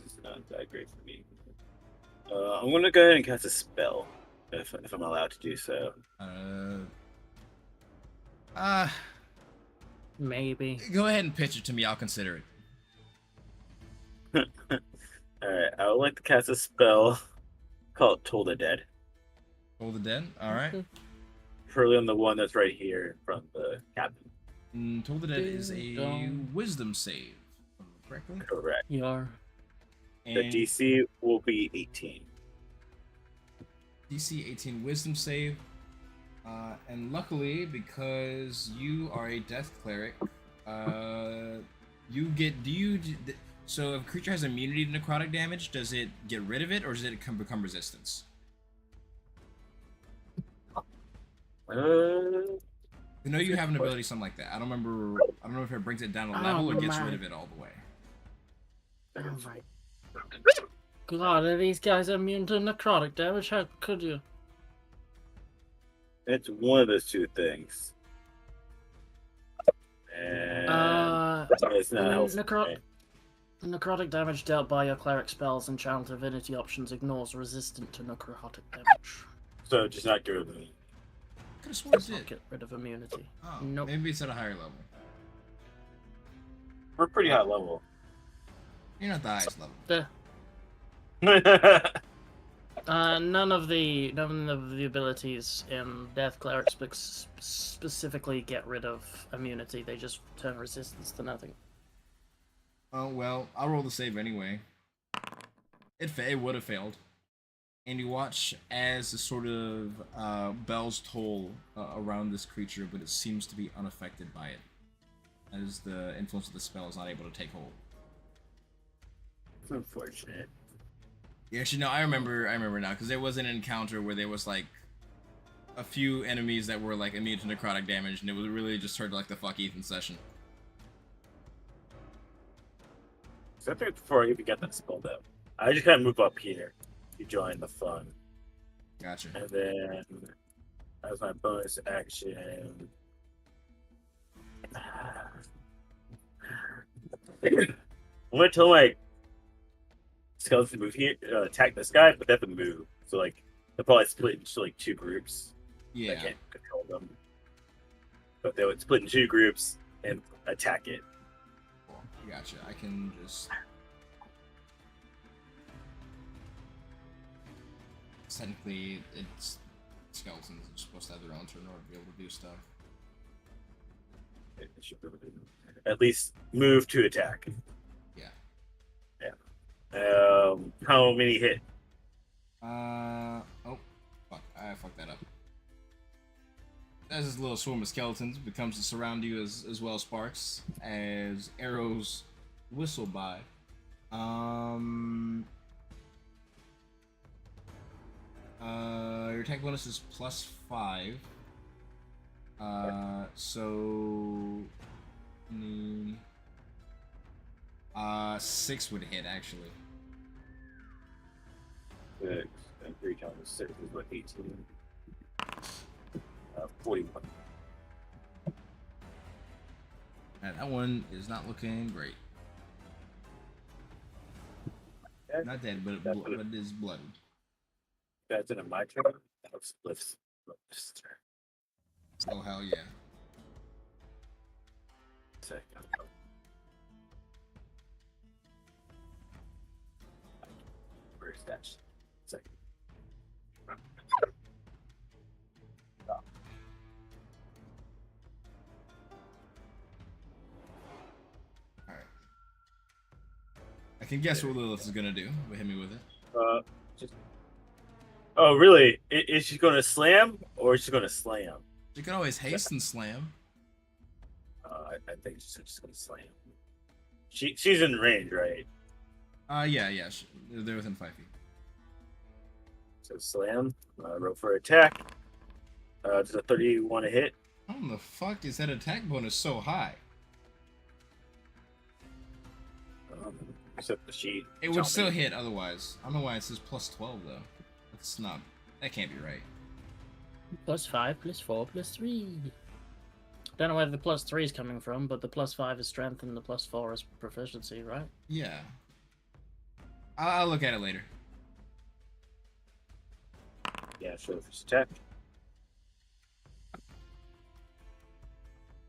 It's not that great for me. I'm gonna go ahead and cast a spell, if I'm allowed to do so. Maybe. Go ahead and pitch it to me. I'll consider it. Alright, I would like to cast a spell called Toll the Dead. Toll the Dead. All right. Purely on the one that's right here in front of the captain. Toll the Dead is a Ding-dong. wisdom save, if I remember correctly. Correct. You are. The And DC will be 18. DC 18 wisdom save. And luckily, because you are a death cleric, you get. So if a creature has immunity to necrotic damage, does it get rid of it, or does it become resistance? I know you have an ability something like that. I don't remember. I don't know if it brings it down a level or gets rid of it all the way. Oh my god, are these guys immune to necrotic damage? How could you? It's one of those two things. And it's not helpful. Necrotic damage dealt by your cleric spells and channel divinity options ignores resistant to necrotic damage. So just not get rid of it. Could have sworn it Does not did. get rid of immunity. Oh, Nope. maybe it's at a higher level. We're pretty high level. You're not the highest level. None of the abilities in Death Cleric specifically get rid of immunity. They just turn resistance to nothing. Oh well, I'll roll the save anyway. It would have failed. And you watch as the sort of bells toll around this creature, but it seems to be unaffected by it, as the influence of the spell is not able to take hold. It's unfortunate. Yeah, actually, no, I remember now, because there was an encounter where there was like a few enemies that were like immune to necrotic damage, and it was really just turned like the fuck Ethan session. So I think before I even get that spell though, I just kind of move up here to join the fun. Gotcha. And then as my bonus action, I'm gonna tell my skeletons to move here, attack this guy, but they have to move. So like they'll probably split into like two groups. I Yeah. can't control them, but they would split in two groups and attack it. Cool. Gotcha. I can just. Technically, it's skeletons are supposed to have their own turn in order to be able to do stuff. It should be able to at least move to attack. Yeah. How many hit? Oh, fuck! I fucked that up. As this little swarm of skeletons becomes to surround you as well, Sparks, as arrows whistle by. Your attack bonus is +5. So 6 would hit actually. 6 and 3 times 6 is what, 18. 41. And that one is not looking great. Okay. Not dead, but it is bloody. That's in my turn. That was Spliff's turn. Oh hell yeah! Second. Where's that? Second. Alright. I can guess what Lilith is gonna do, but hit me with it. Just. Oh, really? Is she going to slam or is she going to slam? You can always haste and slam. I think she's just going to slam. She's in range, right? Yeah. They're within 5 feet. So slam. Roll for attack. Does a 31 a hit? How in the fuck is that attack bonus so high? Except the sheet. It would still hit otherwise. I don't know why it says +12 though. That's not. That can't be right. +5, +4, +3. Don't know where the +3 is coming from, but the +5 is strength and the +4 is proficiency, right? Yeah. I'll look at it later. Yeah, sure. If it's attack.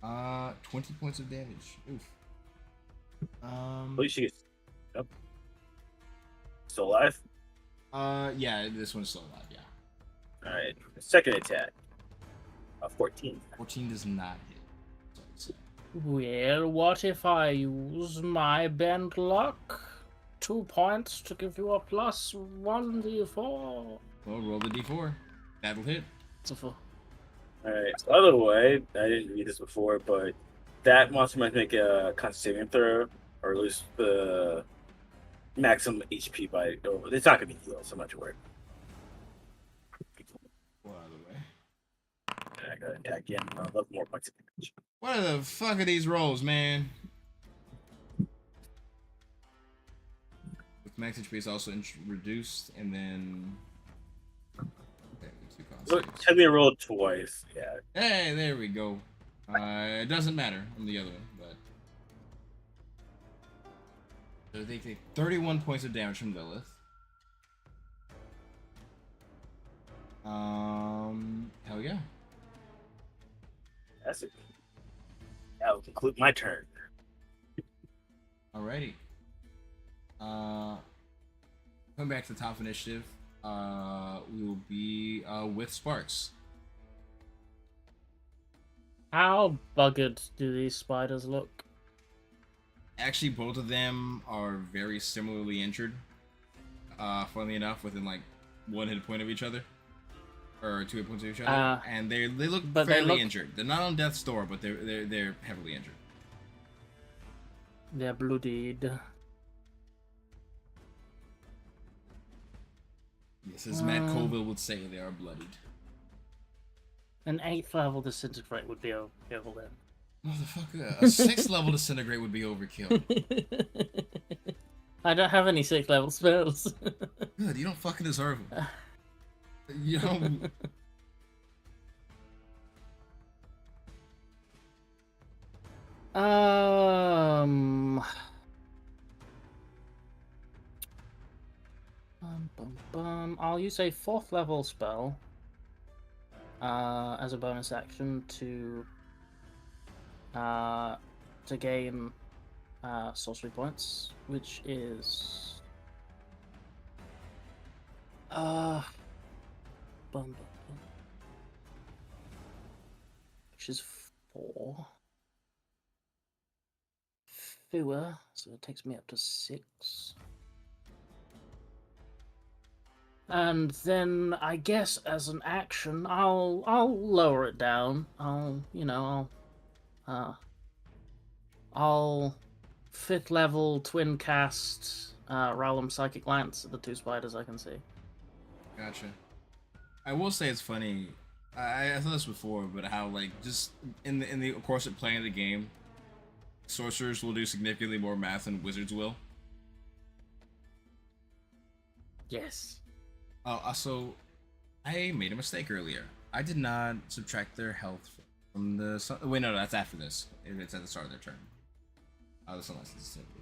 20 points of damage. Oof. Holy shit. Yep. Still alive? Yeah, this one's still alive, yeah. Alright. Second attack. 14. 14 does not hit. So Well, what if I use my bend luck? 2 points to give you a plus 1d4. well, roll the d4. That'll hit. It's a 4. Alright. So by the way, I didn't read this before, but that monster might make a con saving throw, or lose the maximum HP by. Oh, it's not gonna be healed, so much work. Well, out of the way. I gotta attack again. I love more points of damage. What the fuck are these rolls, man? With max HP is also reduced, and then. Okay, two con Look, saves. had me roll twice. Yeah. Hey, there we go. It doesn't matter on the other one, but. So they take 31 points of damage from Lilith. Hell yeah. That's it. That will conclude my turn. Alrighty. Coming back to the top of initiative, we will be with Sparks. How buggered do these spiders look? Actually, both of them are very similarly injured. Funnily enough, within like 1 hit point of each other, or 2 hit points of each other, and they look fairly injured. They're not on death's door, but they're heavily injured. They're bloodied. Yes, as Matt Colville would say, they are bloodied. An 8th level disintegrate would be overkill then. Motherfucker, a 6th level disintegrate would be overkill. I don't have any 6th level spells. Good, you don't fucking deserve them. You don't. I'll use a 4th level spell as a bonus action to gain sorcery points, which is which is 4 fewer, so it takes me up to 6. And then I guess as an action, I'll lower it down. I'll 5th level twin cast Rowlem Psychic Lance at the 2 spiders I can see. Gotcha. I will say it's funny. I thought this before, but how like just in the course of playing the game, sorcerers will do significantly more math than wizards will. Yes. Oh, also, I made a mistake earlier. I did not subtract their health from the. Wait, no, that's after this. It's at the start of their turn. The sunlight is simply.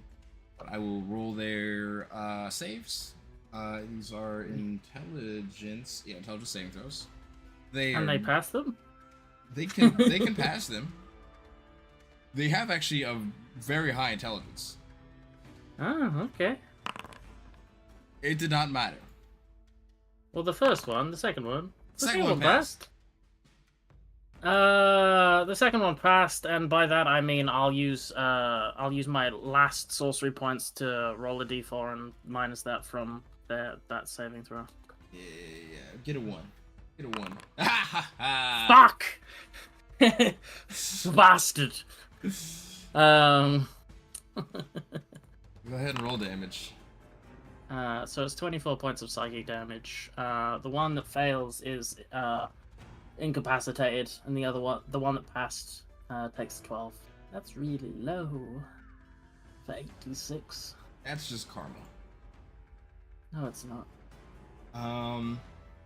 But I will roll their saves. These are intelligence. Yeah, intelligence saving throws. Can they pass them? They can pass them. They have actually a very high intelligence. Oh, okay. It did not matter. Well, the first one, the second one. The second one passed. The second one passed, and by that I mean I'll use my last sorcery points to roll a d4 and minus that from that saving throw. Yeah. Get a 1. Get a 1. Fuck! Bastard. Go ahead and roll damage. So it's 24 points of psychic damage. The one that fails is incapacitated, and the one that passed, takes 12. That's really low for 86. That's just karma. No, it's not.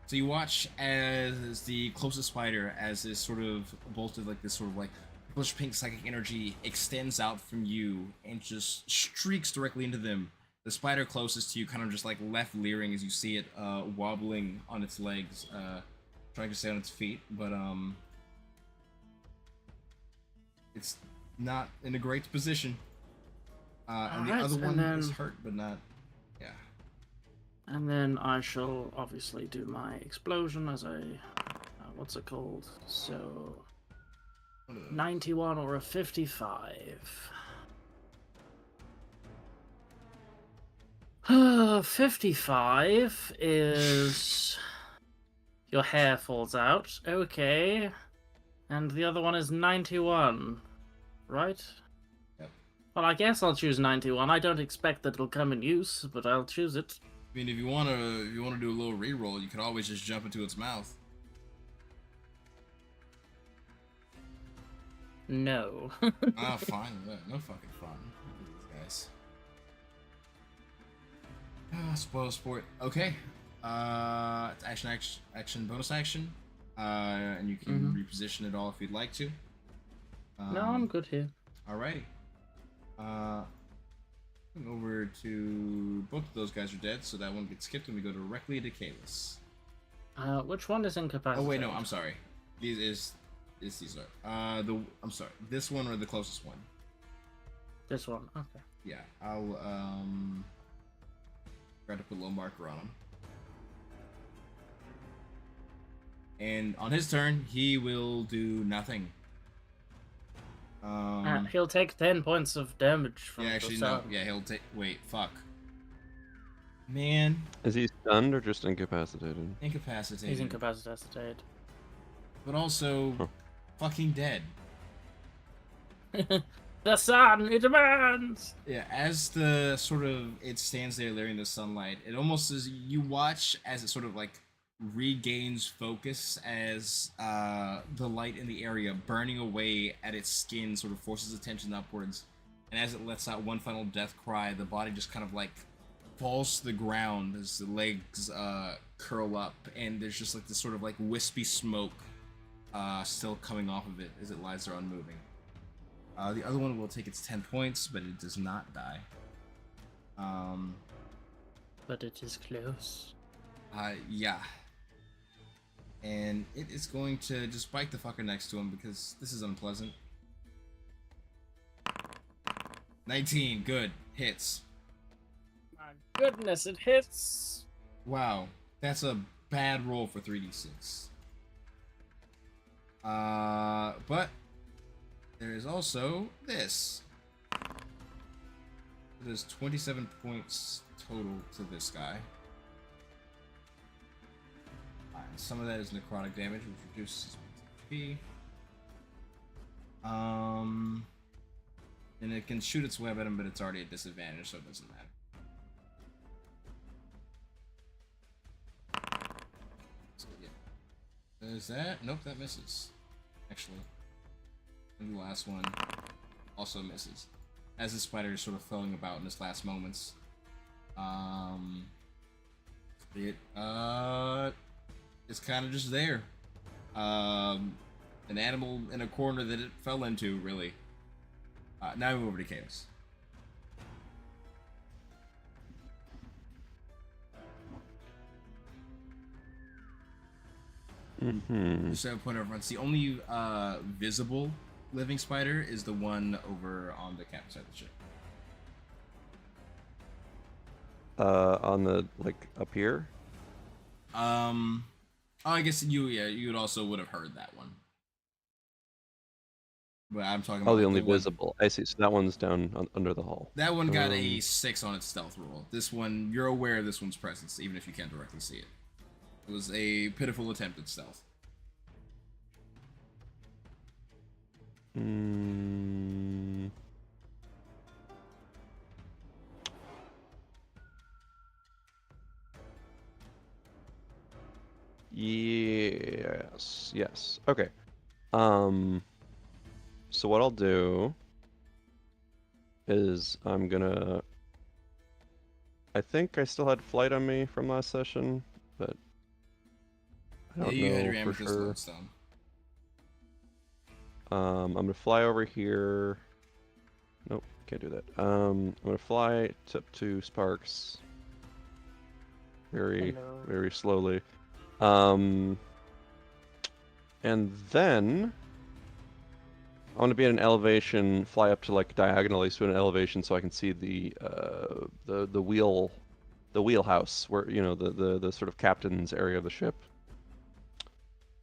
So you watch as the closest spider, as this sort of bolt of like this sort of like blush pink psychic energy extends out from you and just streaks directly into them. The spider closest to you kind of just like left leering as you see it wobbling on its legs, trying to stay on its feet, but it's not in a great position. And the Alright, other and one is then- hurt, but not. Yeah. And then I shall obviously do my explosion as a... what's it called? So... One of those. 91 or a 55. 55 is... Your hair falls out. Okay. And the other one is 91. Right? Yep. Well, I guess I'll choose 91. I don't expect that it'll come in use, but I'll choose it. I mean, if you wanna do a little reroll, you could always just jump into its mouth. No. Ah, fine. No fucking fun. These guys. Spoil sport. Okay. It's action, bonus action. And you can reposition it all if you'd like to. No, I'm good here. Alrighty. Over to both of those guys are dead, so that one gets skipped, and we go directly to Kalis. Which one is incapacitated? Oh wait, no, I'm sorry. These are. I'm sorry. This one or the closest one? This one. Okay. Yeah, I'll try to put a little marker on him. And on his turn, he will do nothing. He'll take 10 points of damage from Yeah, the actually, no. sound. Yeah, he'll take. Wait, fuck. Man, Is he stunned or just incapacitated? incapacitated. He's incapacitated. But also, Huh. fucking dead. The sun, it demands! Yeah, as the sort of it stands there leering the sunlight, it almost is you watch as it sort of like regains focus as the light in the area burning away at its skin sort of forces attention upwards, and as it lets out one final death cry, the body just kind of like falls to the ground as the legs curl up, and there's just like this sort of like wispy smoke still coming off of it as it lies there unmoving. The other one will take its 10 points, but it does not die. But it is close. Yeah. And it is going to just bite the fucker next to him because this is unpleasant. 19, good. Hits. My goodness, it hits! Wow, that's a bad roll for 3d6. But there is also this. There's 27 points total to this guy. And some of that is necrotic damage, which reduces his HP. And it can shoot its web at him, but it's already at disadvantage, so it doesn't matter. So yeah, there's that. Nope, that misses. Actually, and the last one also misses. As the spider is sort of flowing about in its last moments, it's kind of just there. An animal in a corner that it fell into, really. Now we move over to Chaos. Just to have a point of reference, the only visible living spider is the one over on the captain side of the ship. On the, like, up here? Oh, I guess you would also would have heard that one. But I'm talking about Oh, the only one- visible. I see. So that one's down under the hull. That one got a 6 on its stealth roll. This one, you're aware of this one's presence, even if you can't directly see it. It was a pitiful attempt at stealth. Yes. Okay. So what I'll do is I'm gonna. I think I still had flight on me from last session, but I don't you had know your for amethyst sure. lodestone. I'm gonna fly over here. Nope, can't do that. I'm gonna fly up to Sparks. Very slowly. And then I want to be at an elevation, fly up to like diagonally to an elevation so I can see the wheelhouse where the sort of captain's area of the ship.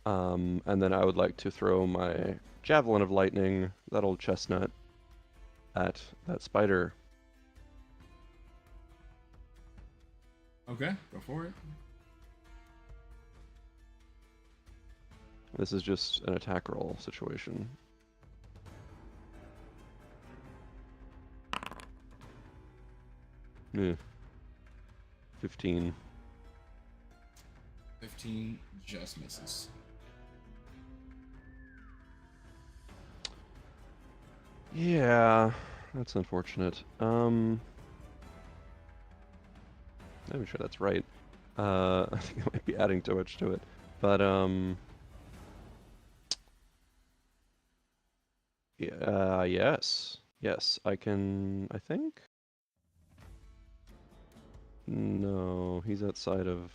And then I would like to throw my javelin of lightning, that old chestnut, at that spider. Okay, go for it. This is just an attack roll situation. Eh. 15. 15 just misses. Yeah, that's unfortunate. I'm sure that's right. I think I might be adding too much to it, but yeah, yes, I can. I think. No, he's outside of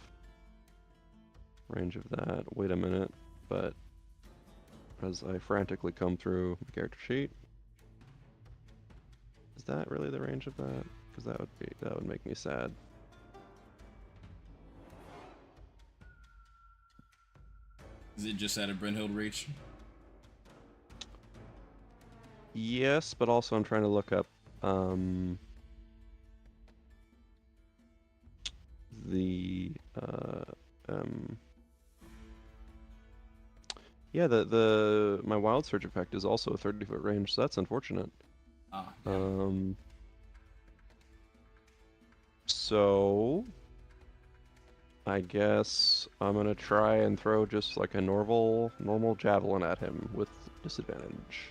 range of that. Wait a minute, but as I frantically comb through the character sheet, is that really the range of that? Because that would make me sad. Is it just out of Brynhild reach? Yes, but also I'm trying to look up the yeah, the my wild surge effect is also a 30-foot range, so that's unfortunate. Ah, yeah. So I guess I'm gonna try and throw just like a normal javelin at him with disadvantage.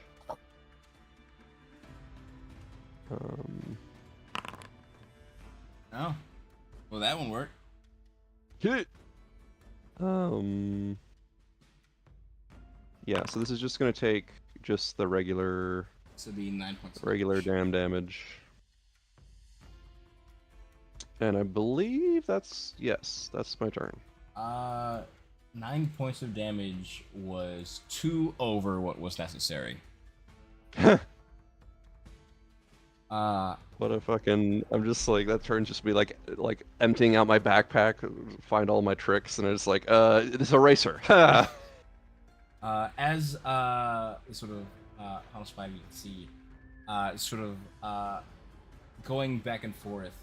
Oh. Well, that one worked. Hit. Yeah, so this is just gonna take just the regular So the 9 points. regular damage. And I believe that's my turn. 9 points of damage was 2 over what was necessary. What a fucking... I'm just like, that turn just be like emptying out my backpack, find all my tricks, and it's like, this eraser. As sort of House 5 you can see, sort of going back and forth,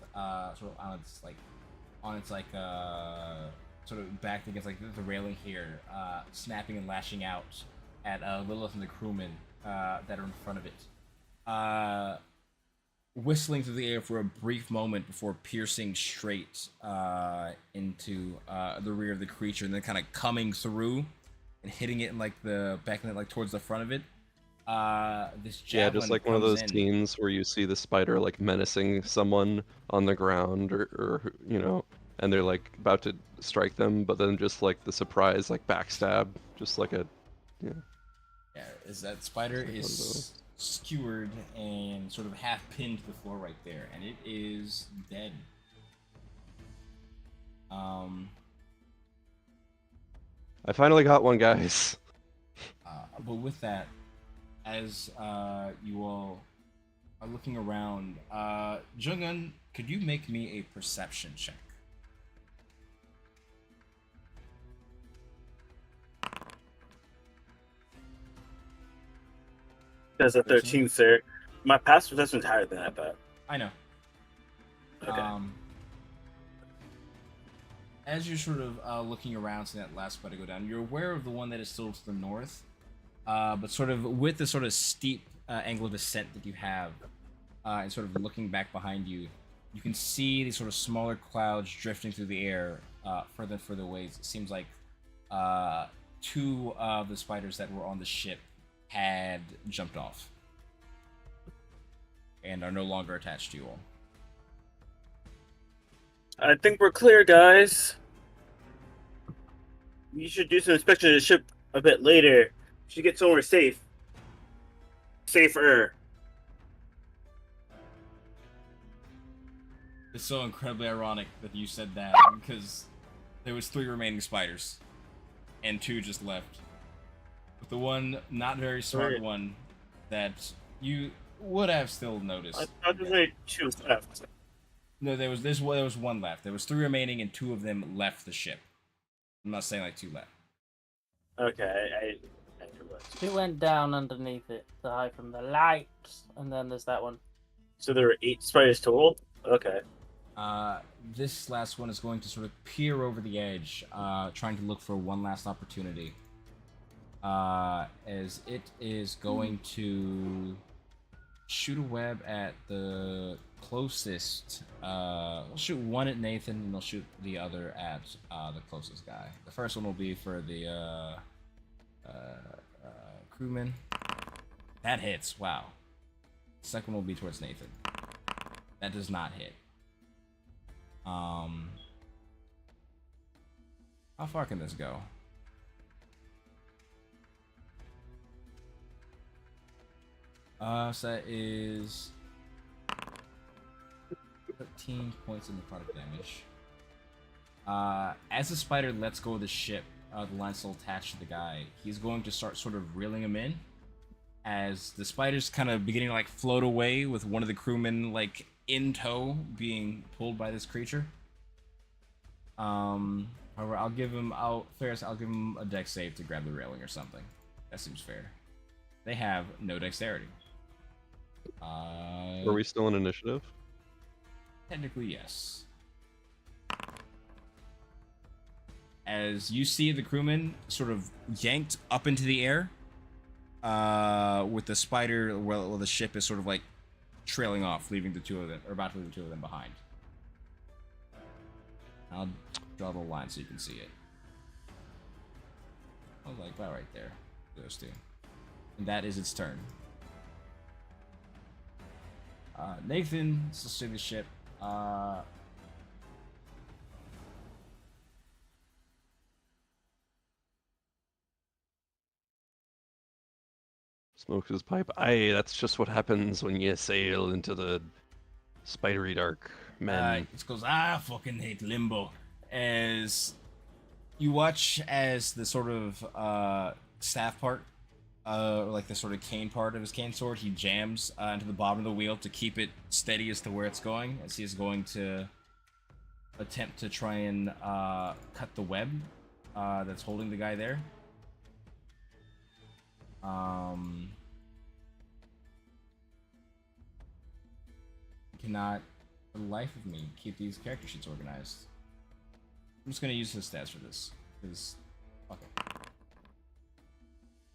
sort of on its sort of back against like the railing here, snapping and lashing out at Lilith and the crewmen that are in front of it. Whistling through the air for a brief moment before piercing straight into the rear of the creature, and then kind of coming through and hitting it in like the back end, like towards the front of it. This javelin, yeah, just like one of those in. scenes where you see the spider like menacing someone on the ground, or and they're like about to strike them, but then just like the surprise like backstab, just like a Yeah, is that spider is skewered and sort of half pinned to the floor right there, and it is dead. I finally got one, guys. But with that, as you all are looking around, Jungun, could you make me a perception check? That's a 13, sir. My past perception's higher than that, but I know. okay. As you're sort of looking around, seeing that last spider go down, you're aware of the one that is still to the north, but sort of with the sort of steep angle of descent that you have, and sort of looking back behind you, you can see these sort of smaller clouds drifting through the air further and further away. It seems like 2 of the spiders that were on the ship had jumped off and are no longer attached to you all. I think we're clear, guys. You should do some inspection of the ship a bit later. You should get somewhere safe. Safer. It's so incredibly ironic that you said that, because there was 3 remaining spiders and 2 just left. But the one not very smart one that you would have still I noticed. thought there were 2 left. No, there was one left. There was 3 remaining, and 2 of them left the ship. I'm not saying like 2 left. Okay, I realized. It went down underneath it to hide from the lights, and then there's that one. So there were 8 spiders total? Okay. This last one is going to sort of peer over the edge, trying to look for one last opportunity. As it is going to shoot a web at the closest. We'll shoot one at Nathan, and they'll shoot the other at the closest guy. The first one will be for the crewman. That hits. Wow. The second one will be towards Nathan. That does not hit. How far can this go? So that is 13 points in the product damage. As the spider lets go of the ship, the line's still attached to the guy. He's going to start sort of reeling him in, as the spider's kind of beginning to like float away with one of the crewmen like in tow, being pulled by this creature. However, I'll give him a dex save to grab the railing or something. That seems fair. They have no dexterity. Are we still in initiative? Technically, yes. As you see the crewman sort of yanked up into the air, with the spider, well, the ship is sort of like trailing off, leaving the 2 of them, or about to leave the 2 of them behind. I'll draw the line so you can see it. I was like, about right there. Those 2. And that is its turn. Nathan, still see the ship. Smokes his pipe. Aye, that's just what happens when you sail into the spidery dark, men. It goes, I fucking hate limbo. As you watch as the sort of staff part, like the sort of cane part of his cane sword, he jams into the bottom of the wheel to keep it steady as to where it's going, as he is going to attempt to try and cut the web that's holding the guy there. Cannot, for the life of me, keep these character sheets organized. I'm just gonna use his stats for this, because okay.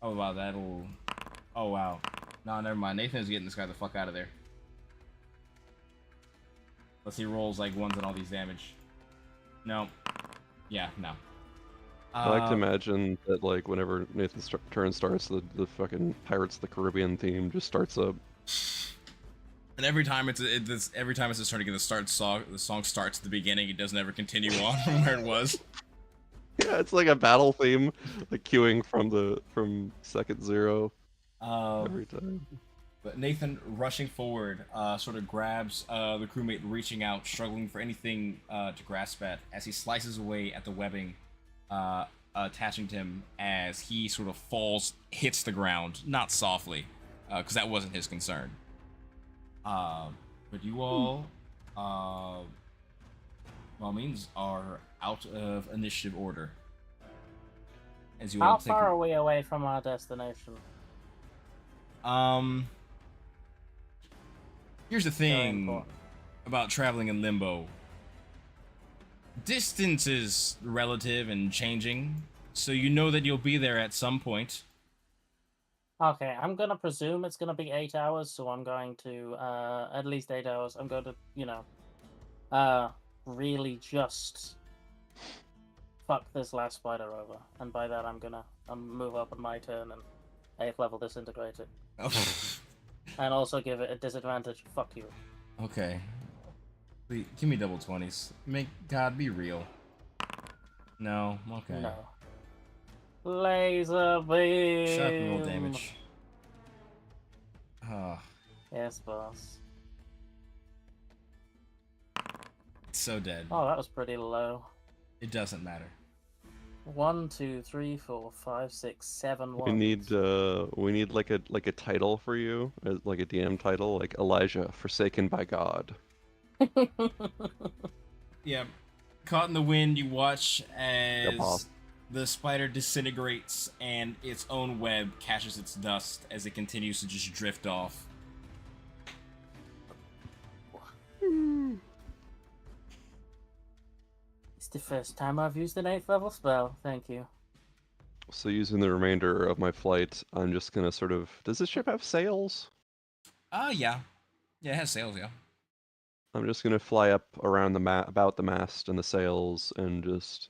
Oh wow, that'll. Oh wow. No, never mind. Nathan's getting this guy the fuck out of there. Unless he rolls like 1s and all these damage. No. Yeah, no. I like to imagine that, like, whenever Nathan's turn starts, the fucking Pirates of the Caribbean theme just starts up. And every time it's his turn again, the song starts at the beginning. It doesn't ever continue on from where it was. Yeah, it's like a battle theme, like queuing from second 0 every time. But Nathan, rushing forward, sort of grabs the crewmate reaching out, struggling for anything to grasp at, as he slices away at the webbing attaching to him, as he sort of falls, hits the ground, not softly, because that wasn't his concern. But you all, by all means, are out of initiative order. As you How all take. far are we away from our destination? Here's the Very thing important. about traveling in limbo. Distance is relative and changing, so you know that you'll be there at some point. Okay, I'm gonna presume it's gonna be 8 hours, so I'm going to at least 8 hours. I'm going to, really just fuck this last spider over, and by that I'm gonna move up on my turn and 8th level disintegrate it, and also give it a disadvantage. Fuck you. Okay. Please, give me double 20s. Make God be real. No. Okay. No. Laser beam. Shut up and roll damage. Yes, boss. It's so dead. Oh, that was pretty low. It doesn't matter. 1, 2, 3, 4, 5, 6, 7 We ones. need like a title for you, like a DM title, like Elijah, Forsaken by God. Yeah. Caught in the wind, you watch Yeah, boss. as the spider disintegrates and its own web catches its dust as it continues to just drift off. It's the first time I've used an 8th level spell. Thank you. So using the remainder of my flight, I'm just gonna sort of. Does this ship have sails? Yeah. Yeah, it has sails, yeah. I'm just gonna fly up around about the mast and the sails, and just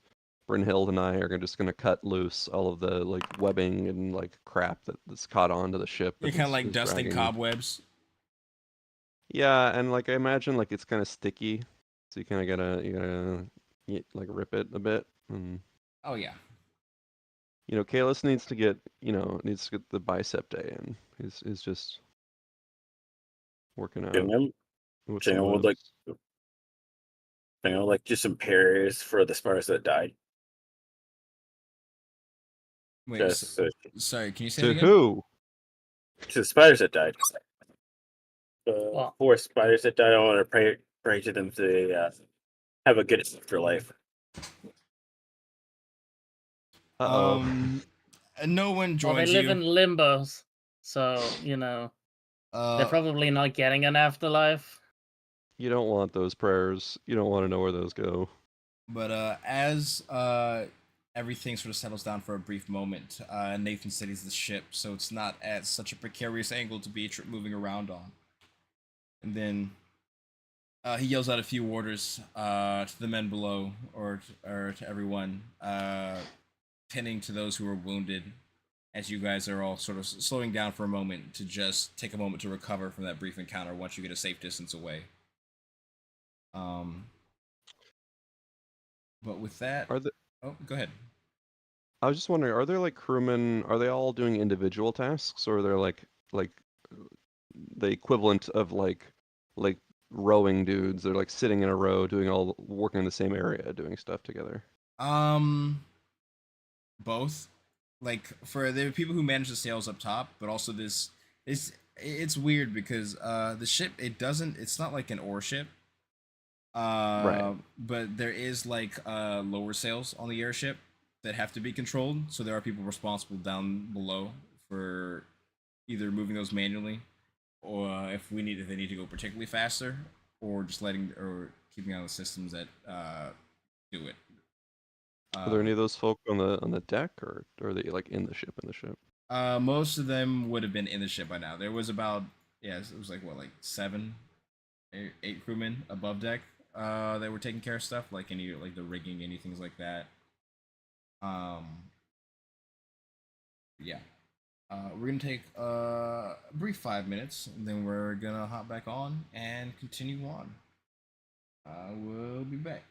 Brynhild and I are just gonna cut loose all of the like webbing and like crap that's caught onto the ship You're and kind of like is dusting dragging. cobwebs. Yeah, and like I imagine like it's kind of sticky, so you kind of like rip it a bit, and Oh, yeah. Kalis needs to get the bicep day in. He's just working out Remember, with you some know, like moves. just some prayers for the spiders that died. Wait, Just sorry, can you say To that again? who? to the spiders that died. What? 4 spiders that died. I want to pray to them to have a good afterlife. Uh-oh. No one Well, they joins live you. in limbos, so, they're probably not getting an afterlife. You don't want those prayers. You don't want to know where those go. But as everything sort of settles down for a brief moment, Nathan steadies the ship, so it's not at such a precarious angle to be moving around on. And then he yells out a few orders to the men below, or to everyone, tending to those who are wounded. As you guys are all sort of slowing down for a moment to just take a moment to recover from that brief encounter once you get a safe distance away. But with that, Are the oh, go ahead. I was just wondering, are there like crewmen? Are they all doing individual tasks, or are there like the equivalent of like rowing dudes? They're like sitting in a row, working in the same area, doing stuff together. Both. Like for the people who manage the sails up top, but also this is it's weird because the ship it's not like an ore ship. Right. But there is like lower sails on the airship that have to be controlled, so there are people responsible down below for either moving those manually, or if they need to go particularly faster, or just keeping on the systems that do it. Are there any of those folk on the deck, or are they like in the ship? Most of them would have been in the ship by now. There was about it was like what, like 8 crewmen above deck that were taking care of stuff like any like the rigging, any things like that. Yeah. We're gonna take a brief 5 minutes, and then we're gonna hop back on and continue on. We'll be back.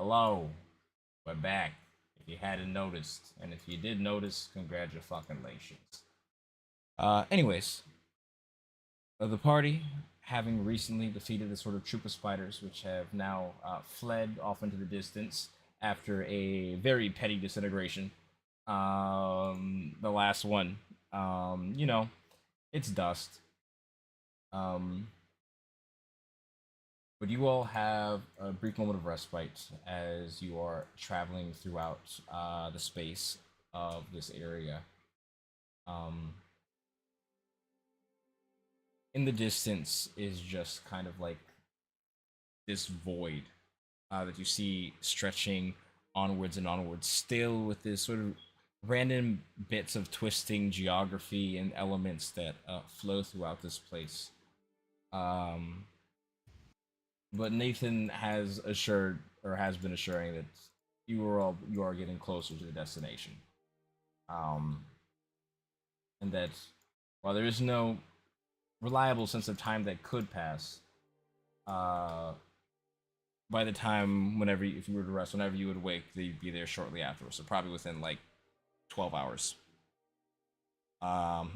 Hello, we're back. If you hadn't noticed, and if you did notice, congratulations. Anyways, the party, having recently defeated the sort of troop of spiders, which have now fled off into the distance after a very petty disintegration. The last one, it's dust. Um, but you all have a brief moment of respite as you are traveling throughout the space of this area. Um, in the distance is just kind of like this void that you see stretching onwards and onwards, still with this sort of random bits of twisting geography and elements that flow throughout this place. Um, but Nathan has assured, or has been assuring, that you are getting closer to the destination, and that while there is no reliable sense of time that could pass, uh, by the time if you were to rest, whenever you would wake, you'd be there shortly afterwards. So probably within like 12 hours.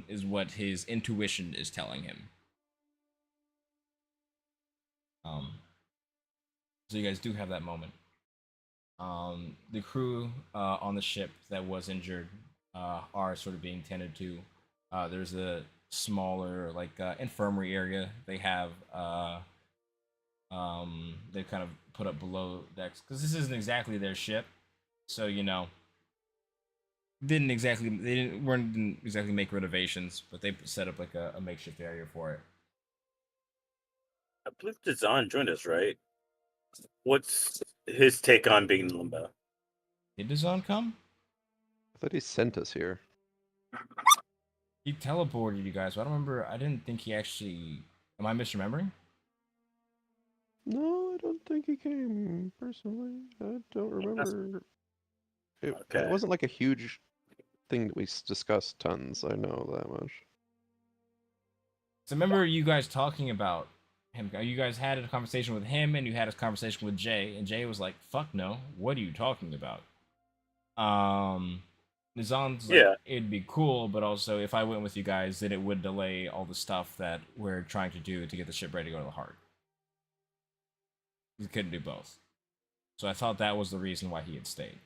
Is what his intuition is telling him. So you guys do have that moment. The crew on the ship that was injured are sort of being tended to. There's a smaller infirmary area they have. They kind of put up below decks because this isn't exactly their ship, so didn't exactly make renovations, but they set up like a makeshift area for it. I believe Dazan joined us, right? What's his take on being in limbo? Did Dazan come? I thought he sent us here. He teleported you guys, but I don't remember. I didn't think he actually. Am I misremembering? No, I don't think he came personally. I don't remember. It Okay. wasn't like a huge thing that we discussed tons. I know that much. So remember you guys talking about him. You guys had a conversation with him, and you had a conversation with Jay, and Jay was like, "Fuck no, what are you talking about?" Nizan's like, Yeah. it'd be cool, but also if I went with you guys, then it would delay all the stuff that we're trying to do to get the ship ready to go to the heart. He couldn't do both. So I thought that was the reason why he had stayed.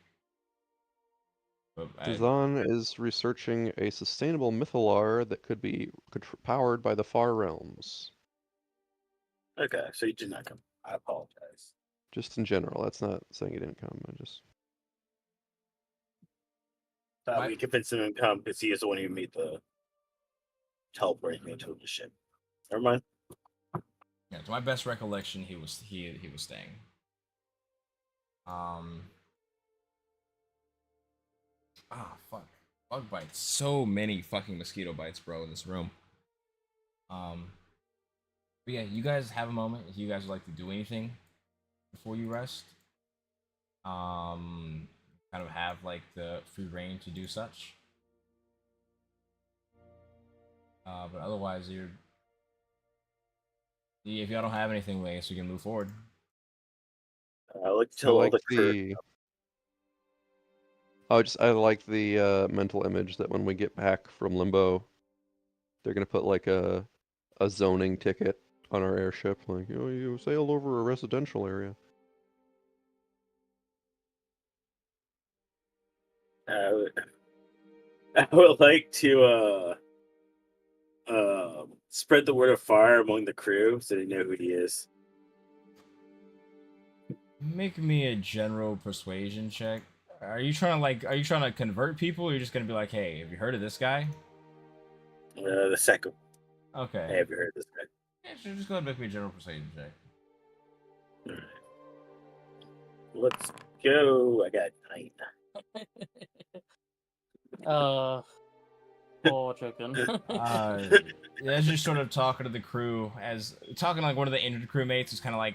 Dazan is researching a sustainable mythalar that could be powered by the far realms. Okay, so he did not come. I apologize. Just in general, that's not saying he didn't come. I just thought we convinced him to come because he is the one who made the teleporting me to the ship. Never mind. Yeah, to my best recollection, he was staying. Fuck. Bug bites. So many fucking mosquito bites, bro, in this room. But yeah, you guys have a moment if you guys would like to do anything before you rest. Kind of have like the free reign to do such. But otherwise, if y'all don't have anything, I guess we can move forward. I like to tell all the crew. I like the mental image that when we get back from Limbo, they're gonna put like a zoning ticket on our airship, like, you sailed over a residential area. I would like to spread the word of fire among the crew so they know who he is. Make me a general persuasion check. Are you trying to convert people, or are you just gonna be like, hey, have you heard of this guy? The second. Okay. Hey, have you heard of this guy? Yeah, sure, just go ahead and make me a general persuasion check. Alright. Let's go. I got 9. Poor chicken. As you're sort of talking to the crew, like one of the injured crewmates who's kind of like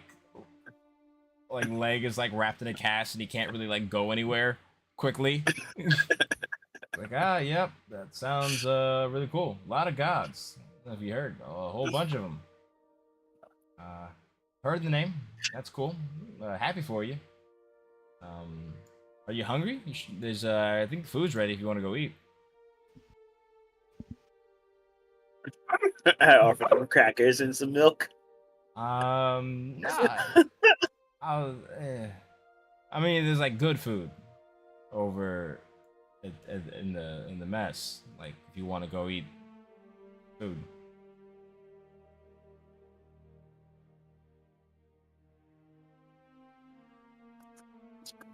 leg is like wrapped in a cast and he can't really like go anywhere quickly. Like, yep, that sounds really cool. A lot of gods. I don't know if you heard, a whole bunch of them. Heard the name. That's cool. Happy for you. Are you hungry? There's I think food's ready if you want to go eat. I offered him crackers and some milk. Nah. I'll, I mean, there's like good food over in the mess. Like if you want to go eat food.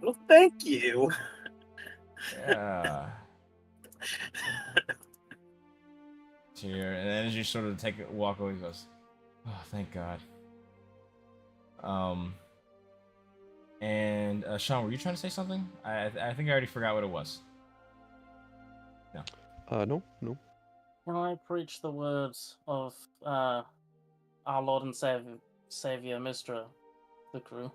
Well, thank you. Yeah. Cheer, and then as you sort of take a walk away, he goes, "Oh, thank God." And Sean, were you trying to say something? I think I already forgot what it was. No. No. Can I preach the words of our Lord and Savior, Mistra, the crew?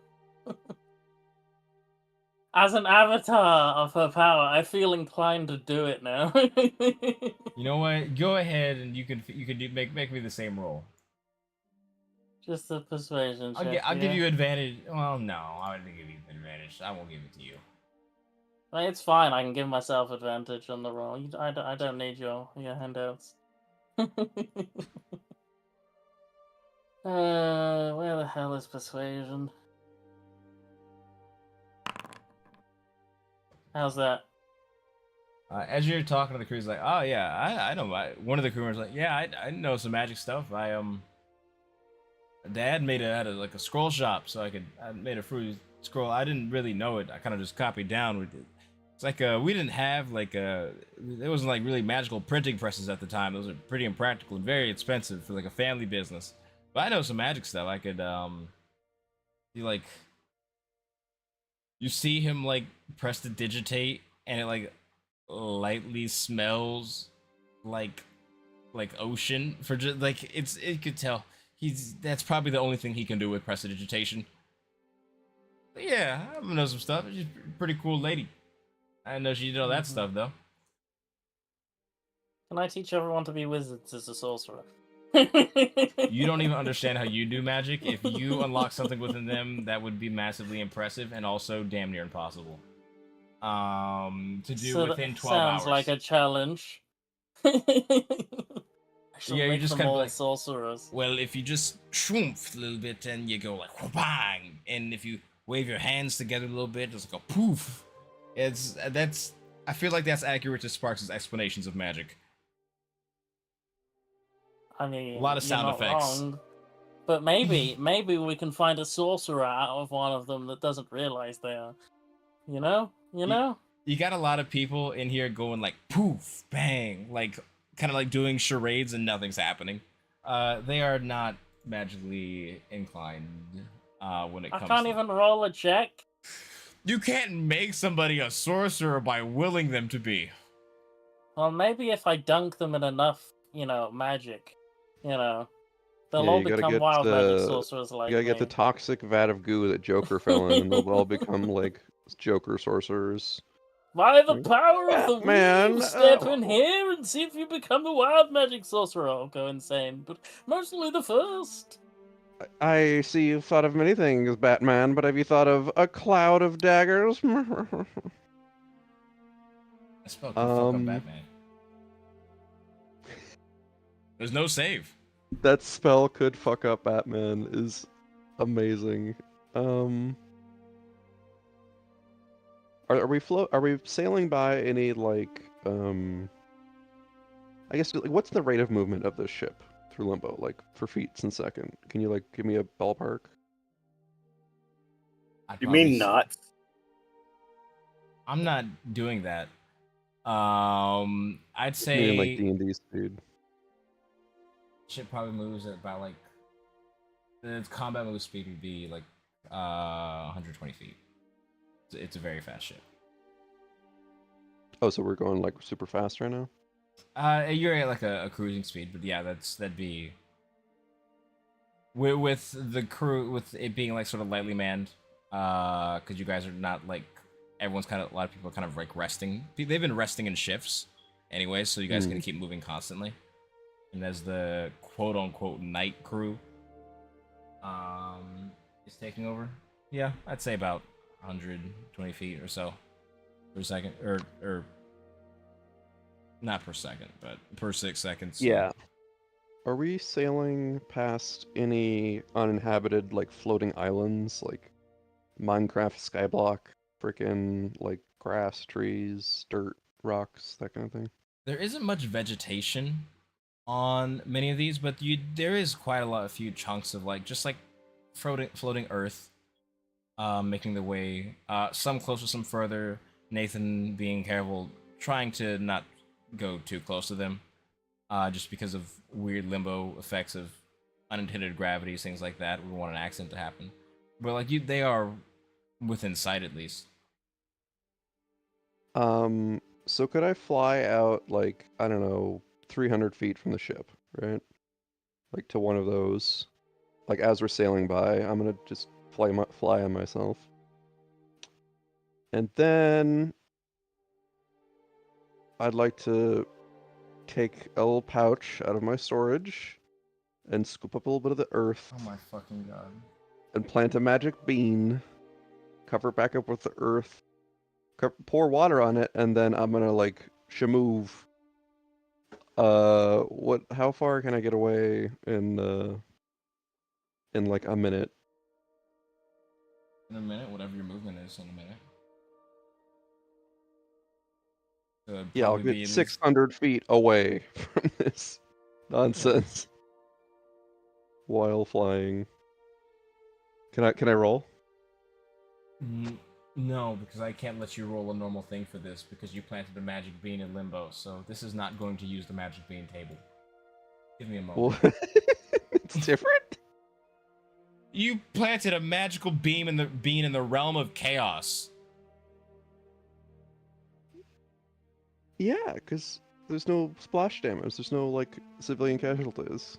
As an avatar of her power, I feel inclined to do it now. You know what? Go ahead and you can make me the same roll. Just a persuasion I'll check. give you advantage. Well, no, I wouldn't give you advantage. I won't give it to you. It's fine. I can give myself advantage on the roll. I don't need your handouts. Where the hell is persuasion? How's that? As you're talking to the crew, he's like, "Oh yeah, I know." One of the crew members like, "Yeah, I know some magic stuff. Dad had a scroll shop, so I made a free scroll. I didn't really know it. I kind of just copied down. It's like we didn't have there wasn't like really magical printing presses at the time. Those are pretty impractical and very expensive for like a family business. But I know some magic stuff. I could you see him like press the digitate, and it like lightly smells like ocean for just like it could tell that's probably the only thing he can do with prestidigitation. But yeah, I know some stuff. She's a pretty cool lady. I didn't know she did all that stuff though. Can I teach everyone to be wizards as a sorcerer? You don't even understand how you do magic. If you unlock something within them, that would be massively impressive and also damn near impossible. To do So within 12 sounds hours. like a challenge. I shall Yeah, make you're just them kind of all like sorcerers. Well, if you just shroomf a little bit and you go like bang, and if you wave your hands together a little bit, it's like a poof. I feel like that's accurate to Sparks' explanations of magic. I mean, A lot of sound you're not effects. wrong. But maybe we can find a sorcerer out of one of them that doesn't realize they are. You know? You got a lot of people in here going like poof, bang, like kind of like doing charades and nothing's happening. They are not magically inclined when it comes I can't to... even roll a check. You can't make somebody a sorcerer by willing them to be. Well, maybe if I dunk them in enough, magic, they'll Yeah, all you gotta become get wild magic the sorcerers like you gotta get the me. toxic vat of goo that Joker fell in, and they'll all become like Joker sorcerers. By the power of the Batman, weave, step in here and see if you become a wild magic sorcerer. I'll go insane, but mostly the first. I see you've thought of many things, Batman, but have you thought of a cloud of daggers? That spell could fuck up Batman. There's no save. That spell could fuck up Batman is amazing. Are we sailing by any like I guess like, what's the rate of movement of this ship through Limbo, like for feet in second? Can you like give me a ballpark? You mean knots? I'm not doing that. I'd say like D&D speed. Ship probably moves at about like its combat move speed would be like 120 feet. It's a very fast ship. Oh, so we're going like super fast right now? You're at like a cruising speed, but yeah, that'd be with the crew, with it being like sort of lightly manned, because you guys are not like everyone's kind of, a lot of people are kind of like resting. They've been resting in shifts anyway, so you guys are gonna keep moving constantly. And as the quote unquote night crew is taking over, yeah, I'd say about 120 feet or so per second, or not per second, but per 6 seconds. So. Yeah. Are we sailing past any uninhabited, like, floating islands, like Minecraft Skyblock, freaking, like, grass, trees, dirt, rocks, that kind of thing? There isn't much vegetation on many of these, but there is quite a few chunks of like just like floating earth, making the way. Some closer, some further. Nathan being careful, trying to not go too close to them, just because of weird limbo effects of unintended gravities, things like that. We want an accident to happen, but like they are within sight at least. So could I fly out, like, I don't know, 300 feet from the ship, right? Like, to one of those. Like, as we're sailing by, I'm gonna just fly on myself. And then I'd like to take a little pouch out of my storage and scoop up a little bit of the earth Oh my fucking god! and plant a magic bean, cover it back up with the earth, pour water on it, and then I'm gonna, like, shamove. How far can I get away in like a minute? In a minute, whatever your movement is, in a minute. So it'd Yeah, I'll probably be get at least 600 feet away from this nonsense while flying. Can I roll? No, because I can't let you roll a normal thing for this because you planted a magic bean in limbo. So this is not going to use the magic bean table. Give me a moment. Well, it's different? You planted a magical bean in the realm of chaos. Yeah, because there's no splash damage. There's no, like, civilian casualties.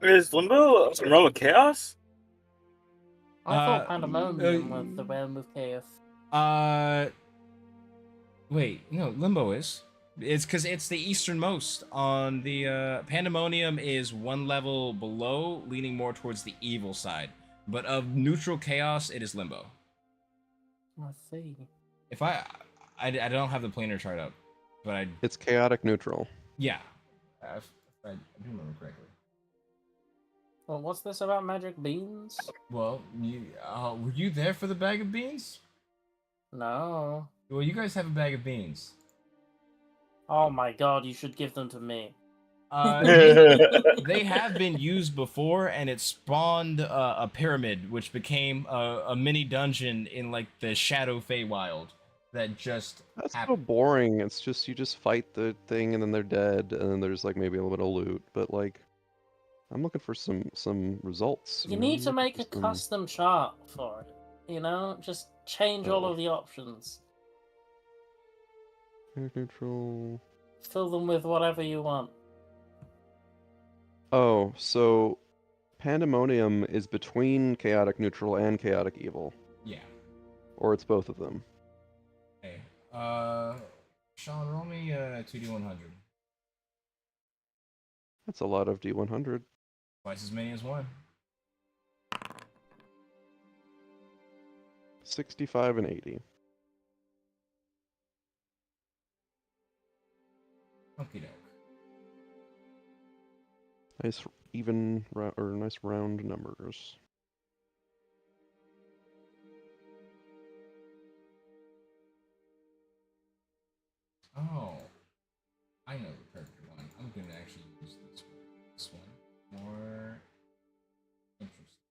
Is Limbo a realm of chaos? I thought Uh, Pandemonium was the realm of chaos. Wait, no, Limbo is. It's because it's the easternmost. On the Pandemonium is one level below, leaning more towards the evil side. But of neutral chaos, it is Limbo. I see. If I don't have the planar chart up, but It's chaotic neutral. yeah, if I do remember correctly. Well, what's this about magic beans? Well, were you there for the bag of beans? No. Well, you guys have a bag of beans. Oh my god, you should give them to me. They have been used before, and it spawned a pyramid, which became a mini dungeon in like the Shadow Feywild. That just That's so happened. boring. It's just you just fight the thing and then they're dead, and then there's, like, maybe a little bit of loot. But, like, I'm looking for some results. You know? need I'm to looking make for a some- custom chart for it. You know? Just change all Oh. of the options. Chaotic neutral. Fill them with whatever you want. Oh, so Pandemonium is between chaotic neutral and chaotic evil, Yeah. or it's both of them. Hey. Sean, roll me 2d100. That's a lot of D100. Twice as many as one. 65 and 80. Okie doke. Nice nice round numbers. Oh, I know the perfect one. I'm gonna actually use this one. This one. More interesting.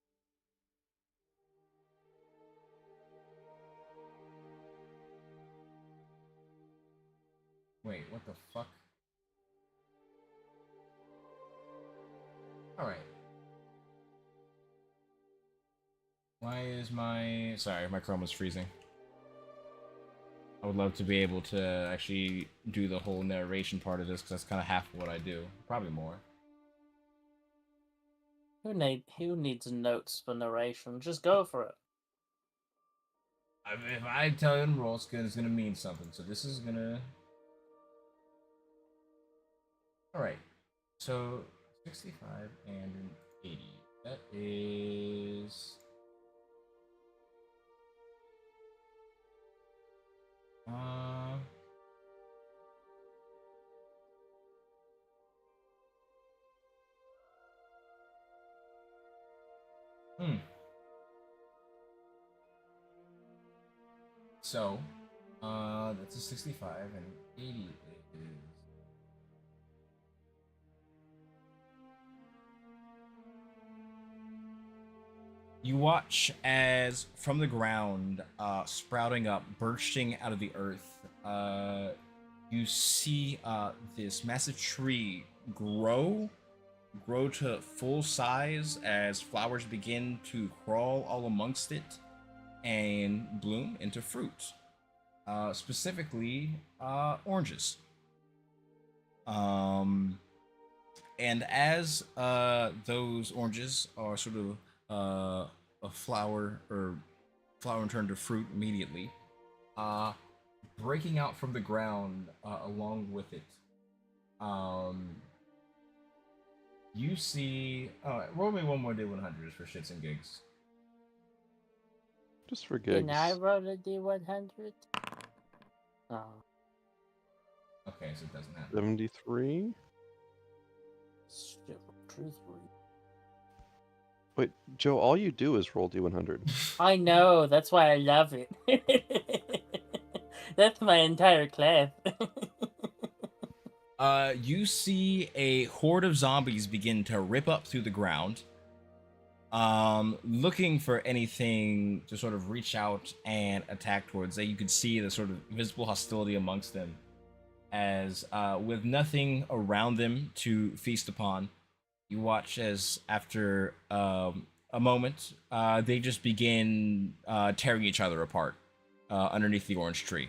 Wait, what the fuck? Alright. Why is my... Sorry, my Chrome is freezing. I would love to be able to actually do the whole narration part of this, because that's kind of half of what I do. Probably more. Who needs notes for narration? Just go for it. I mean, if I tell you to roll, it's gonna mean something. So this is gonna... Alright. So, 65 and an 80. That is... Hmm. So, that's a 65 and 80 is. You watch as from the ground, sprouting up, bursting out of the earth, you see this massive tree grow to full size as flowers begin to crawl all amongst it and bloom into fruit. Specifically, oranges. Um, and as those oranges are sort of a flower or flower and turn to fruit immediately, uh, breaking out from the ground along with it. You see. Roll me one more D100 for shits and gigs. Just for Can I gigs. roll a D100? Oh. Okay, so it doesn't happen. 73? Truthfully. Wait, Joe, all you do is roll D100. I know, that's why I love it. That's my entire class. You see a horde of zombies begin to rip up through the ground, looking for anything to sort of reach out and attack towards. That you could see the sort of visible hostility amongst them, as with nothing around them to feast upon, you watch as after a moment, they just begin tearing each other apart underneath the orange tree.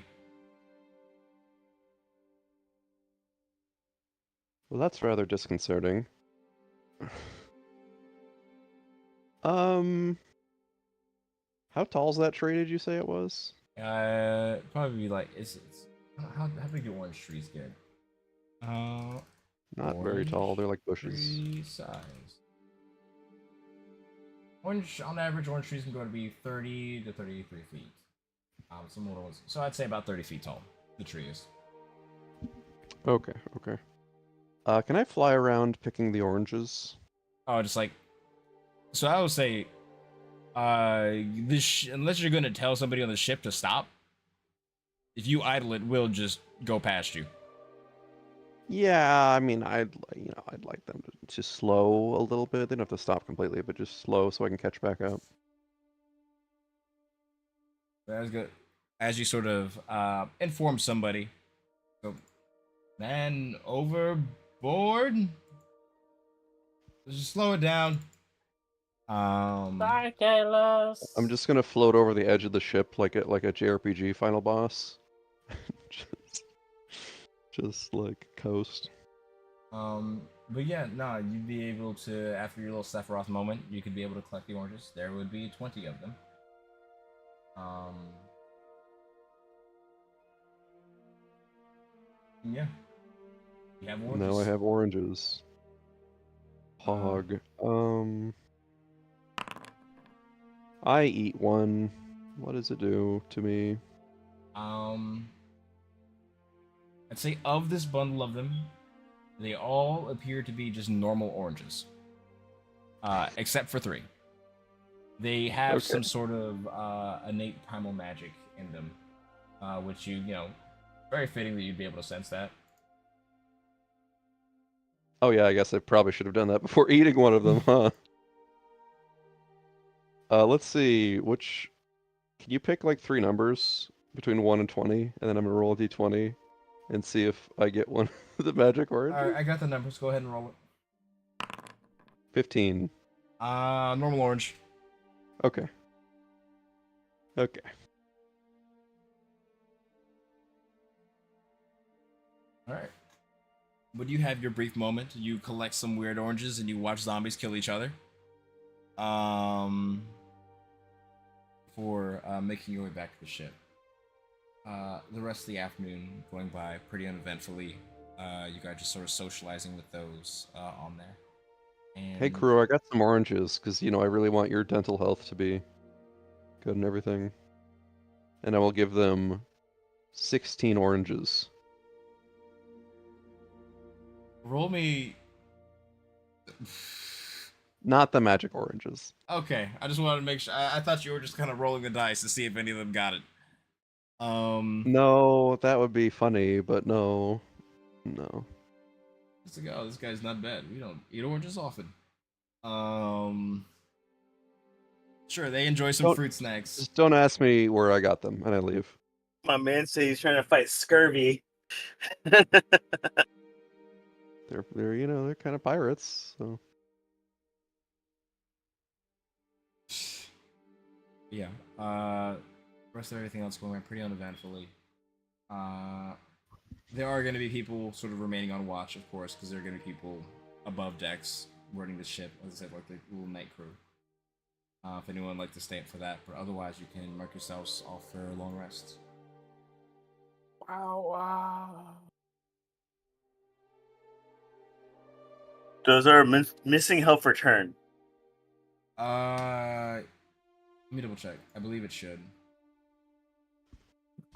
Well, that's rather disconcerting. How tall is that tree, did you say it was? Probably like it's how big do orange trees get? Not very tall, they're like bushes. Tree size. Orange, on average, orange trees can go to be 30 to 33 feet. Some older ones. So I'd say about 30 feet tall, the tree is. Okay, okay. Can I fly around picking the oranges? Oh, just like. So I would say, unless you're going to tell somebody on the ship to stop, if you idle it, will just go past you. Yeah, I mean, I'd like them to slow a little bit. They don't have to stop completely, but just slow so I can catch back up. That's good. As you sort of inform somebody, so man overboard. Just slow it down. Bye, Kalos. I'm just gonna float over the edge of the ship like a JRPG final boss. just like coast. But yeah, no, you'd be able to, after your little Sephiroth moment, you could be able to collect the oranges. There would be 20 of them. Yeah. You have oranges. Now I have oranges. Hog. I eat one. What does it do to me? I'd say of this bundle of them, they all appear to be just normal oranges. Except for 3. They have some sort of innate primal magic in them, which you know, very fitting that you'd be able to sense that. Oh yeah, I guess I probably should have done that before eating one of them, huh? Let's see, can you pick like 3 numbers between 1 and 20, and then I'm gonna roll a d20 and see if I get one of the magic orange? Alright, I got the numbers. Go ahead and roll it. 15. Normal orange. Okay. Okay. Alright. When you have your brief moment, you collect some weird oranges and you watch zombies kill each other. For making your way back to the ship. The rest of the afternoon going by pretty uneventfully. You guys just sort of socializing with those on there. And Hey crew, I got some oranges, because, I really want your dental health to be good and everything. And I will give them 16 oranges. roll me. Not the magic oranges. Okay, I just wanted to make sure. I thought you were just kind of rolling the dice to see if any of them got it. No, that would be funny, but no. No. It's like, oh, this guy's not bad. We don't eat oranges often. Sure, they enjoy some Don't- fruit snacks. Just don't ask me where I got them, and I leave. My man says he's trying to fight scurvy. They're they're kind of pirates, so Yeah. Rest of everything else going pretty uneventfully. There are going to be people sort of remaining on watch, of course, because there are going to be people above decks running the ship, as I said, like the little night crew. If anyone would like to stay up for that, but otherwise you can mark yourselves off for a long rest. Wow. Does our missing health return? Let me double check. I believe it should.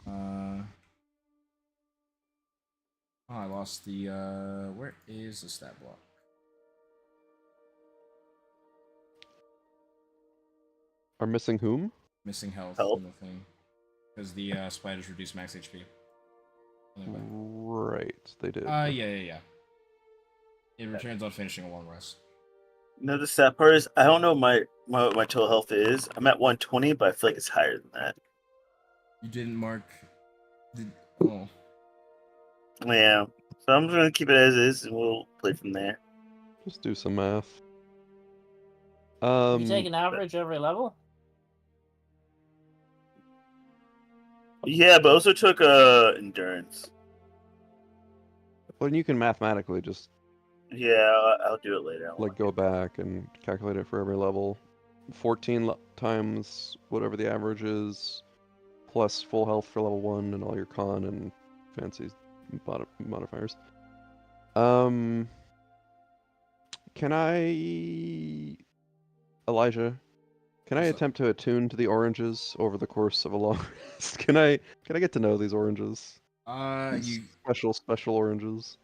Oh, I lost the, where is the stat block? are missing whom? Missing health Health? in the thing. Because the, spiders reduce max HP. Anyway. Right, they did. Yeah. It returns on finishing a long rest. No, the sad part is I don't know what my total health is. I'm at 120, but I feel like it's higher than that. You didn't mark... Oh. Yeah. So I'm just gonna keep it as is and we'll play from there. Just do some math. You take an average every level? Yeah, but also took endurance. Well, you can mathematically just Yeah, I'll do it later. like go back and calculate it for every level. 14 times whatever the average is, plus full health for level 1 and all your con and fancy modifiers. Can I, Elijah? Can I What's up? attempt to attune to the oranges over the course of a long rest? Can I get to know these oranges? These special oranges.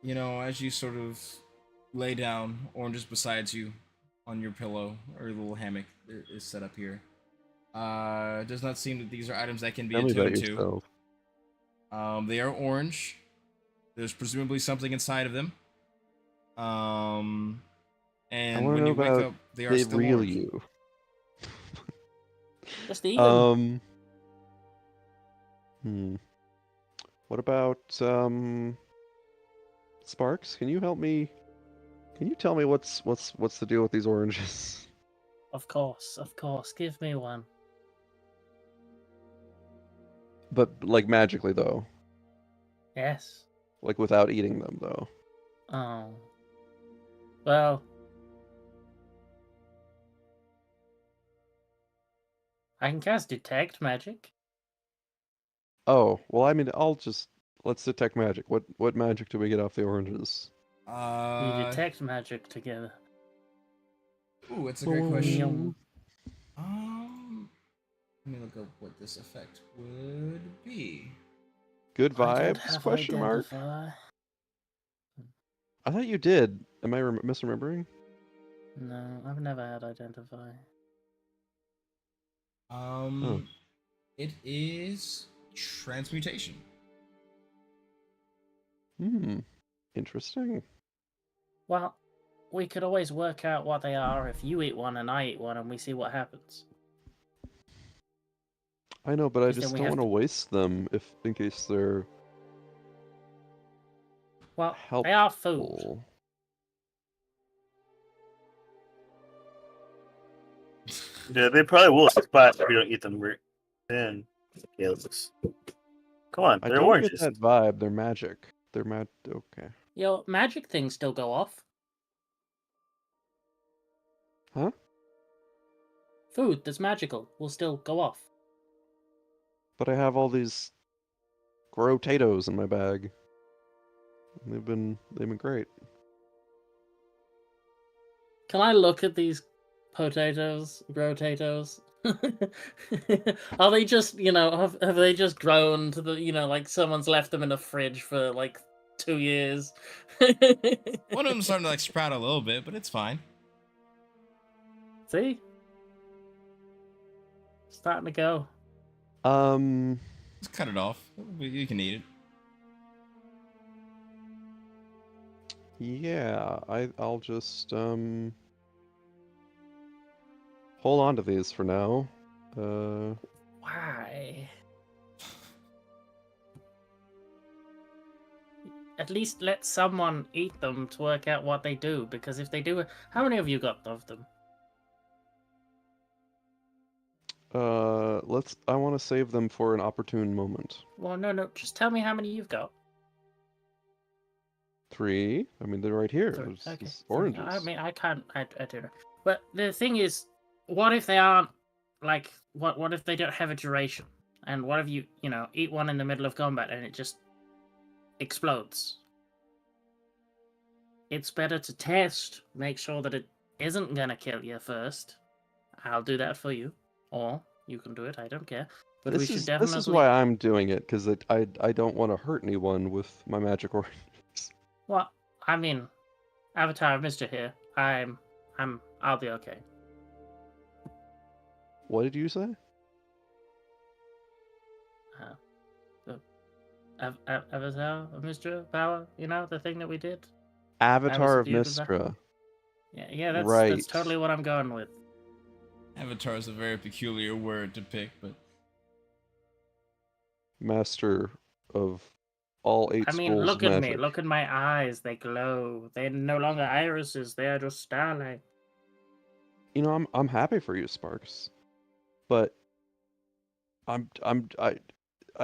You know, as you sort of lay down, oranges beside you on your pillow or your little hammock that is set up here. It does not seem that these are items that can be Tell me about attuned to. yourself. They are orange. There's presumably something inside of them. And wanna when know you wake about up, they are They still reel orange. you. Just eat them. What about Sparks? Can you help me? Can you tell me what's the deal with these oranges? Of course. Give me one. But like magically though, Yes. like without eating them though. Oh. Well. I can cast Detect Magic. Oh, well, I mean, let's detect magic. What magic do we get off the oranges? You detect magic together. Ooh, it's a great question. Let me look up what this effect would be. Good I don't vibes? have Question mark. Identify. I thought you did. Am I misremembering? No, I've never had Identify. It is transmutation. Interesting. Well, we could always work out what they are if you eat one and I eat one and we see what happens. I know, but I 'Cause then just we don't have want to waste them in case they're Well, helpful. they are food. Yeah, they probably will spot if we don't eat them. Then, okay, let's. Come on, I they're don't oranges. get that vibe. They're magic. They're okay. Your magic things still go off. Huh? Food that's magical will still go off. But I have all these grow potatoes in my bag. They've been great. Can I look at these potatoes, grow potatoes? Are they just, have they just grown to the, like someone's left them in a fridge for like 2 years? One of them's starting to like sprout a little bit, but it's fine. See? Starting to go. Just cut it off. You can eat it. Yeah, I'll just hold on to these for now. Why? At least let someone eat them to work out what they do, because if they do... How many of you got of them? I want to save them for an opportune moment. Well, no, just tell me how many you've got. 3. I mean, they're right here. Three. There's Okay. there's 3. oranges. I mean, I can't... I don't know. But the thing is, what if they aren't, like... What if they don't have a duration? And what if you eat one in the middle of combat and it just explodes? It's better to test, make sure that it isn't gonna kill you first. I'll do that for you. Or you can do it, I don't care. But we should definitely... This is why I'm doing it, because I don't want to hurt anyone with my magic oranges. Well, I mean, Avatar of Mr. here. I'll be okay. What did you say? Avatar of Mr. Power, the thing that we did? Avatar of That was a feud Mistra. Yeah, that's Right. totally what I'm going with. Avatar is a very peculiar word to pick, but Master of all 8 I mean, schools look of at magic. me. Look at my eyes. They glow. They're no longer irises. They are just starlight. You know, I'm happy for you, Sparks. But I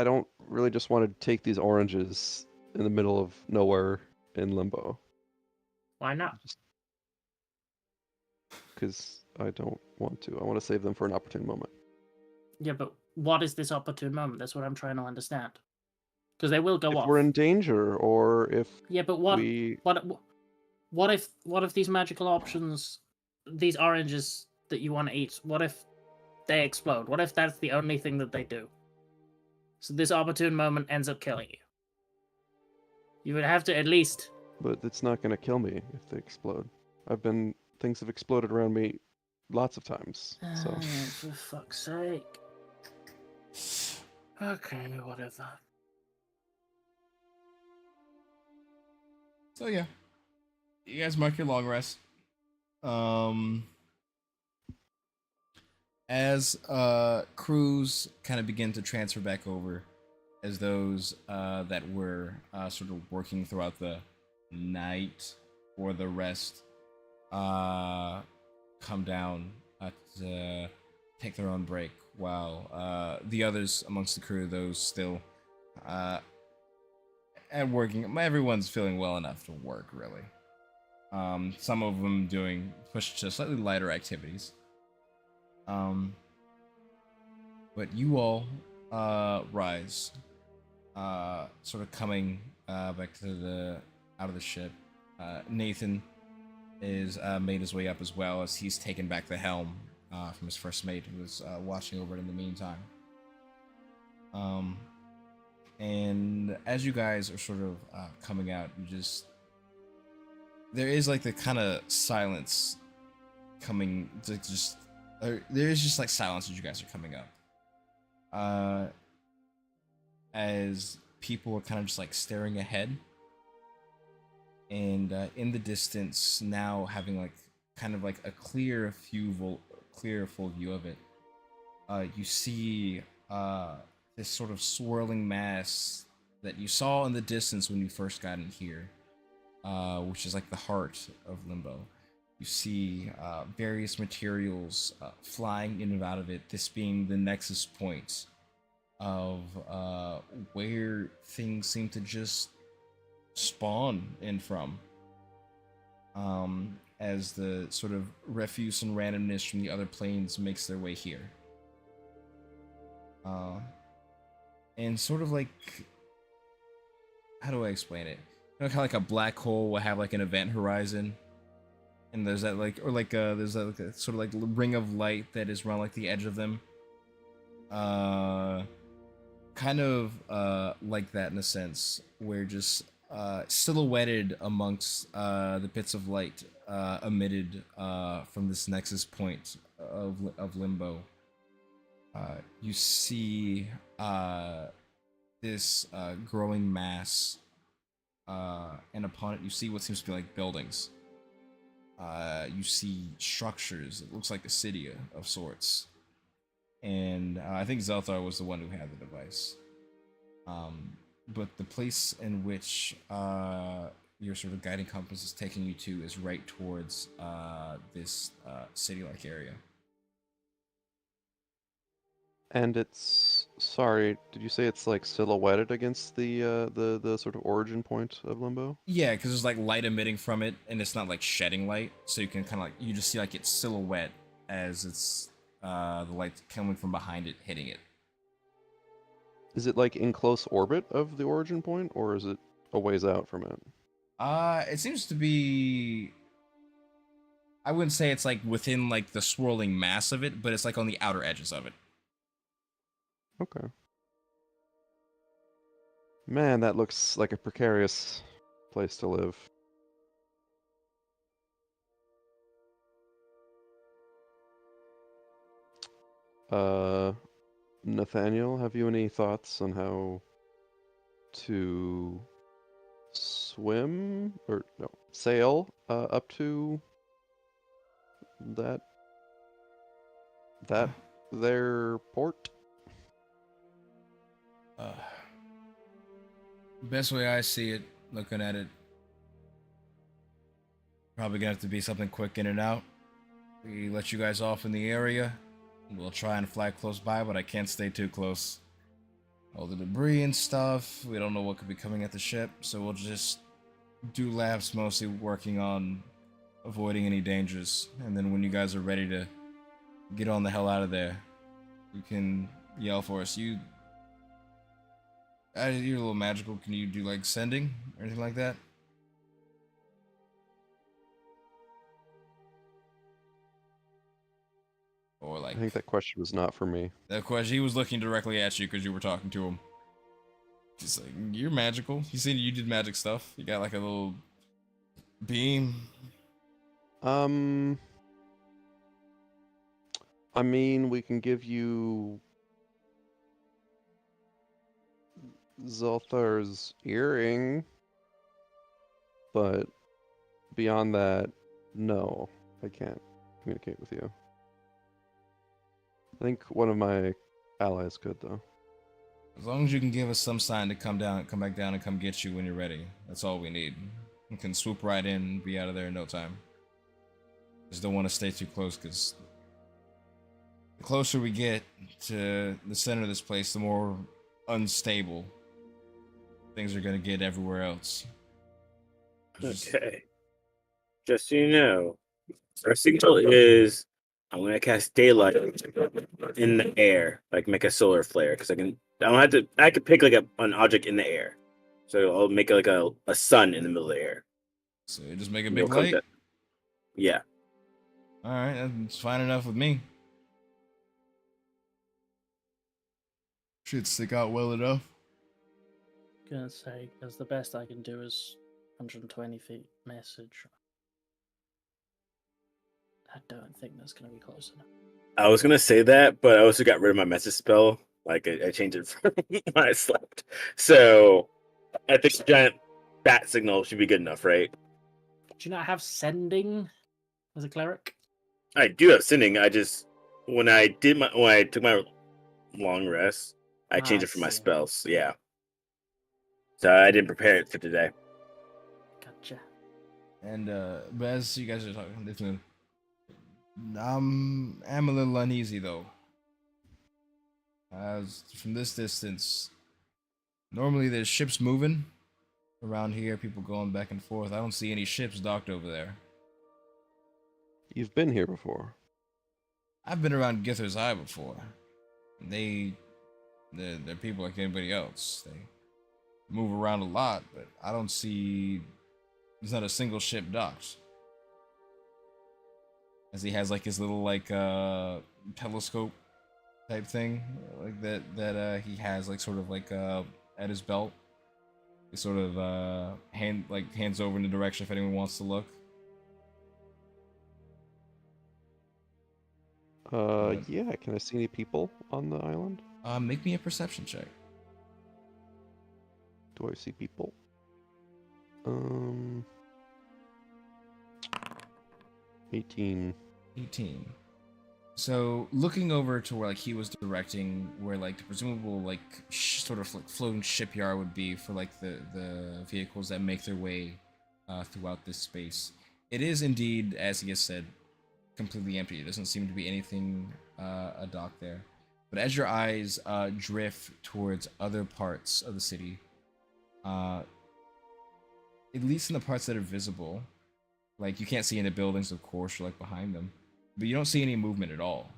don't really just want to take these oranges in the middle of nowhere in limbo. Why not? Because I don't want to. I want to save them for an opportune moment. Yeah, but what is this opportune moment? That's what I'm trying to understand. Because they will go If off. we're in danger, or if Yeah, but what if these magical options, these oranges that you want to eat, what if they explode? What if that's the only thing that they do? So this opportune moment ends up killing you. You would have to at least... But it's not going to kill me if they explode. Things have exploded around me lots of times. So For fuck's sake. Okay, whatever. so yeah. You guys mark your long rest. As crews kind of begin to transfer back over, as those that were sort of working throughout the night for the rest come down to take their own break, while the others amongst the crew, those still at working, everyone's feeling well enough to work, really. Some of them doing push to slightly lighter activities. But you all rise, sort of coming back to out of the ship. Nathan is made his way up as well, as he's taken back the helm from his first mate, who was watching over it in the meantime. And as you guys are sort of coming out, there is like the kind of silence coming to there is just like silence as you guys are coming up. As people are kind of just like staring ahead, and in the distance now, having like kind of like a clear full view of it, you see this sort of swirling mass that you saw in the distance when you first got in here, which is like the heart of Limbo. You see various materials flying in and out of it, this being the nexus point of where things seem to just spawn in from, as the sort of refuse and randomness from the other planes makes their way here. And sort of like, how do I explain it? Kind of like a black hole will have like an event horizon, and there's that like, or like there's that like a sort of like ring of light that is around like the edge of them. Kind of like that in a sense, where just silhouetted amongst the bits of light emitted from this nexus point of limbo. You see this growing mass, and upon it you see what seems to be like buildings. You see structures. It looks like a city of sorts. And I think Zelthar was the one who had the device. But the place in which your sort of guiding compass is taking you to is right towards this city-like area. And it's sorry, did you say it's like silhouetted against the sort of origin point of Limbo? Yeah, because there's like light emitting from it, and it's not like shedding light, so you can kind of like you just see like its silhouette as it's the light coming from behind it hitting it. Is it like in close orbit of the origin point, or is it a ways out from it? It seems to be. I wouldn't say it's like within like the swirling mass of it, but it's like on the outer edges of it. Okay. Man, that looks like a precarious place to live. Nathaniel, have you any thoughts on how to swim or no, sail up to that their port? Best way I see it, looking at it, probably gonna have to be something quick in and out. We let you guys off in the area. We'll try and fly close by, but I can't stay too close. All the debris and stuff, we don't know what could be coming at the ship, so we'll just do laps mostly working on avoiding any dangers. And then when you guys are ready to get on the hell out of there, you can yell for us. You're a little magical. Can you do like sending or anything like that? Or like I think that question was not for me. that question, he was looking directly at you because you were talking to him. Just like, you're magical. He said you did magic stuff. You got like a little beam. I mean, we can give you Zolthar's earring, but beyond that, no, I can't communicate with you. I think one of my allies could, though. As long as you can give us some sign to come back down and come get you when you're ready. That's all we need. We can swoop right in and be out of there in no time. Just don't want to stay too close, because the closer we get to the center of this place, the more unstable things are going to get everywhere else. Okay. Just so you know, our signal is I'm gonna cast daylight in the air, like make a solar flare, because I don't have to. I could pick like an object in the air, so I'll make like a sun in the middle of the air. So you just make a It'll big come light? to- Yeah. Alright, that's fine enough with me. Should stick out well enough. Gonna say, because the best I can do is 120 feet message. I don't think that's gonna be close enough. I was gonna say that, but I also got rid of my message spell. Like I changed it from when I slept. So I think the giant bat signal should be good enough, right? Do you not have sending as a cleric? I do have sending. I just when I took my long rest, I changed it for my see. spells. Yeah. So I didn't prepare it for today. Gotcha. And but as you guys are talking, definitely, I'm a little uneasy though. As from this distance, normally there's ships moving around here, people going back and forth. I don't see any ships docked over there. You've been here before. I've been around Gither's Eye before. They're people like anybody else. They move around a lot, but I don't see. There's not a single ship docked. As he has like his little like telescope type thing like that he has like sort of like at his belt. sort of hands over in the direction if anyone wants to look. Yeah, can I see any people on the island? Make me a perception check. Do I see people? 18. 18. So looking over to where like he was directing, where like the presumable like sort of like floating shipyard would be for like the vehicles that make their way throughout this space. It is indeed, as he has said, completely empty. There doesn't seem to be anything a dock there. But as your eyes drift towards other parts of the city, at least in the parts that are visible, like you can't see any buildings, of course, or like behind them, but you don't see any movement at all.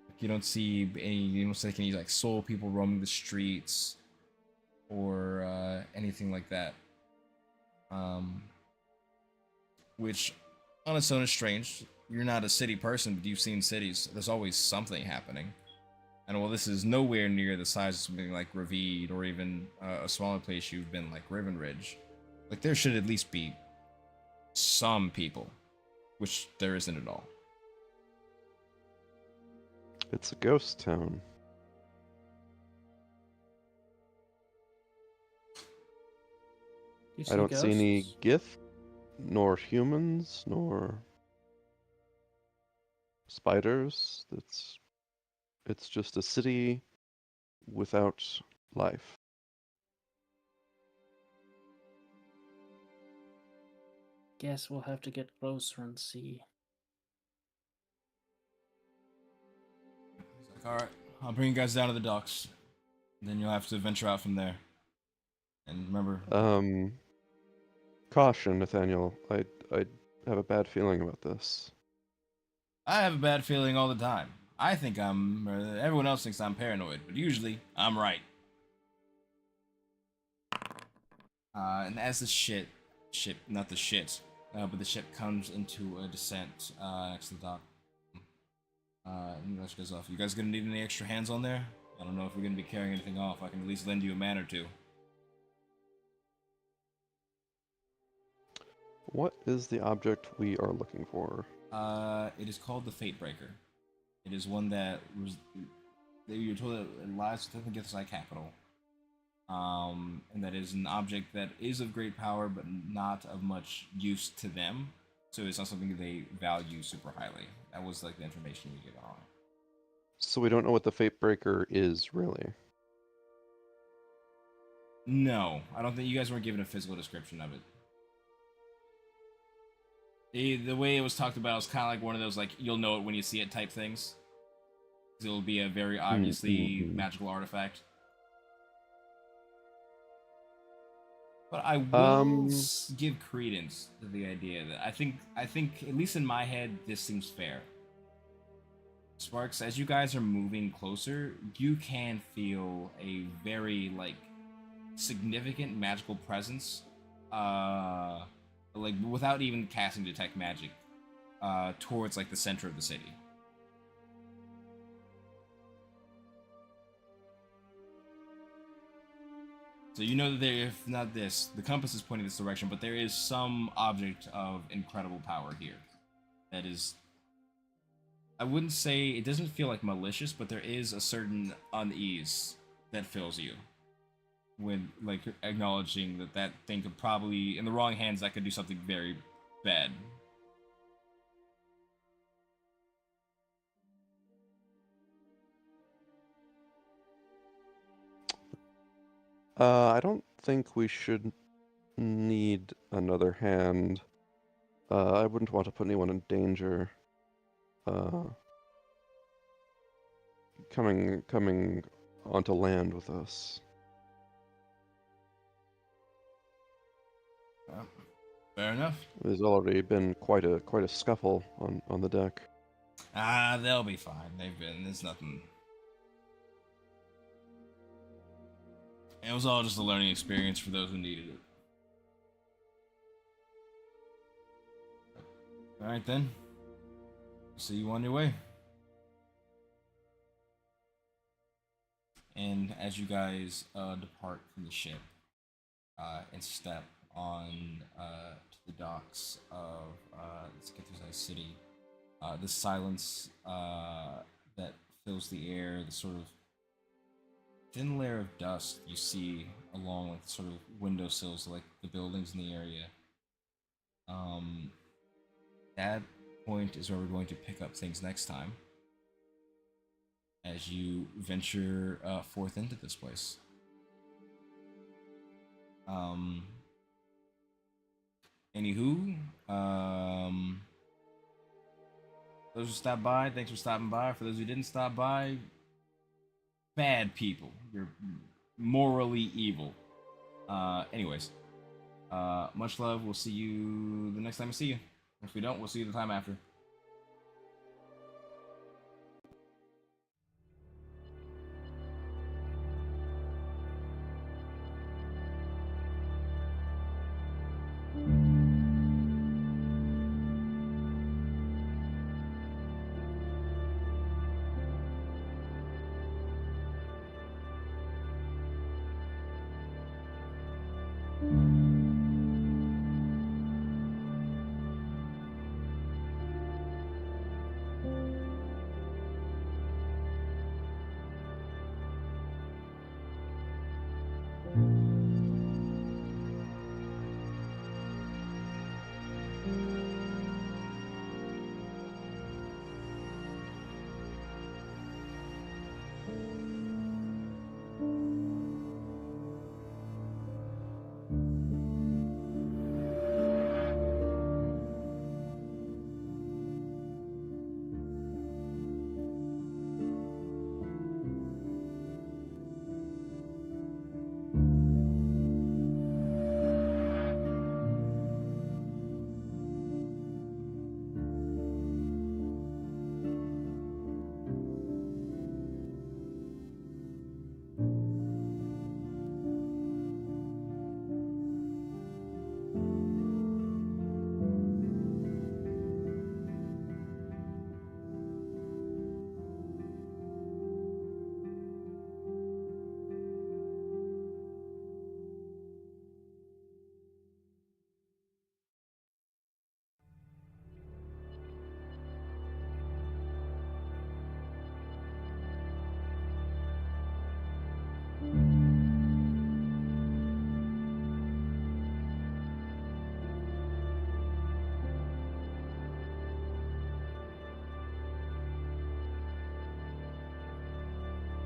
Like, you don't see any like soul people roaming the streets or anything like that. Which on its own is strange. You're not a city person, but you've seen cities. There's always something happening. And while this is nowhere near the size of something like Revedia or even a smaller place you've been like Riven Ridge, like there should at least be some people, which there isn't at all. It's a ghost town. You I don't see any ghosts? Gith, nor humans, nor spiders. It's just a city without life. Guess we'll have to get closer and see. He's like, all right, I'll bring you guys down to the docks. Then you'll have to venture out from there. And remember, Caution, Nathaniel. I have a bad feeling about this. I have a bad feeling all the time. I think everyone else thinks I'm paranoid, but usually I'm right. And as the but the ship comes into a descent next to the dock. And you guys off. You guys gonna need any extra hands on there? I don't know if we're gonna be carrying anything off. I can at least lend you a man or two. What is the object we are looking for? It is called the Fate Breaker. It is one that you're told that it lies within the Githsai capital. And that is an object that is of great power, but not of much use to them. So it's not something they value super highly. That was like the information we get on. So we don't know what the Fate Breaker is, really. No, I don't think you guys weren't given a physical description of it. The way it was talked about was kind of like one of those like you'll know it when you see it type things. It'll be a very obviously magical artifact. But I will give credence to the idea that I think at least in my head this seems fair. Sparks, as you guys are moving closer, you can feel a very like significant magical presence, like without even casting detect magic, towards like the center of the city. So you know that there, if not this, the compass is pointing this direction, but there is some object of incredible power here. That is, I wouldn't say, it doesn't feel like malicious, but there is a certain unease that fills you. When, like, acknowledging that that thing could probably, in the wrong hands, that could do something very bad. I don't think we should need another hand. I wouldn't want to put anyone in danger. Coming onto land with us. Fair enough. There's already been quite a scuffle on the deck. Ah, they'll be fine. There's nothing. It was all just a learning experience for those who needed it. Alright then. See you on your way. And as you guys depart from the ship, and step on to the docks of let's get through the city. The silence that fills the air, the sort of thin layer of dust you see along like sort of windowsills, like the buildings in the area. That point is where we're going to pick up things next time as you venture forth into this place. Anywho, those who stopped by, thanks for stopping by. For those who didn't stop by, bad people. You're morally evil. Anyways, much love. We'll see you the next time I see you. If we don't, we'll see you the time after.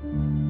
you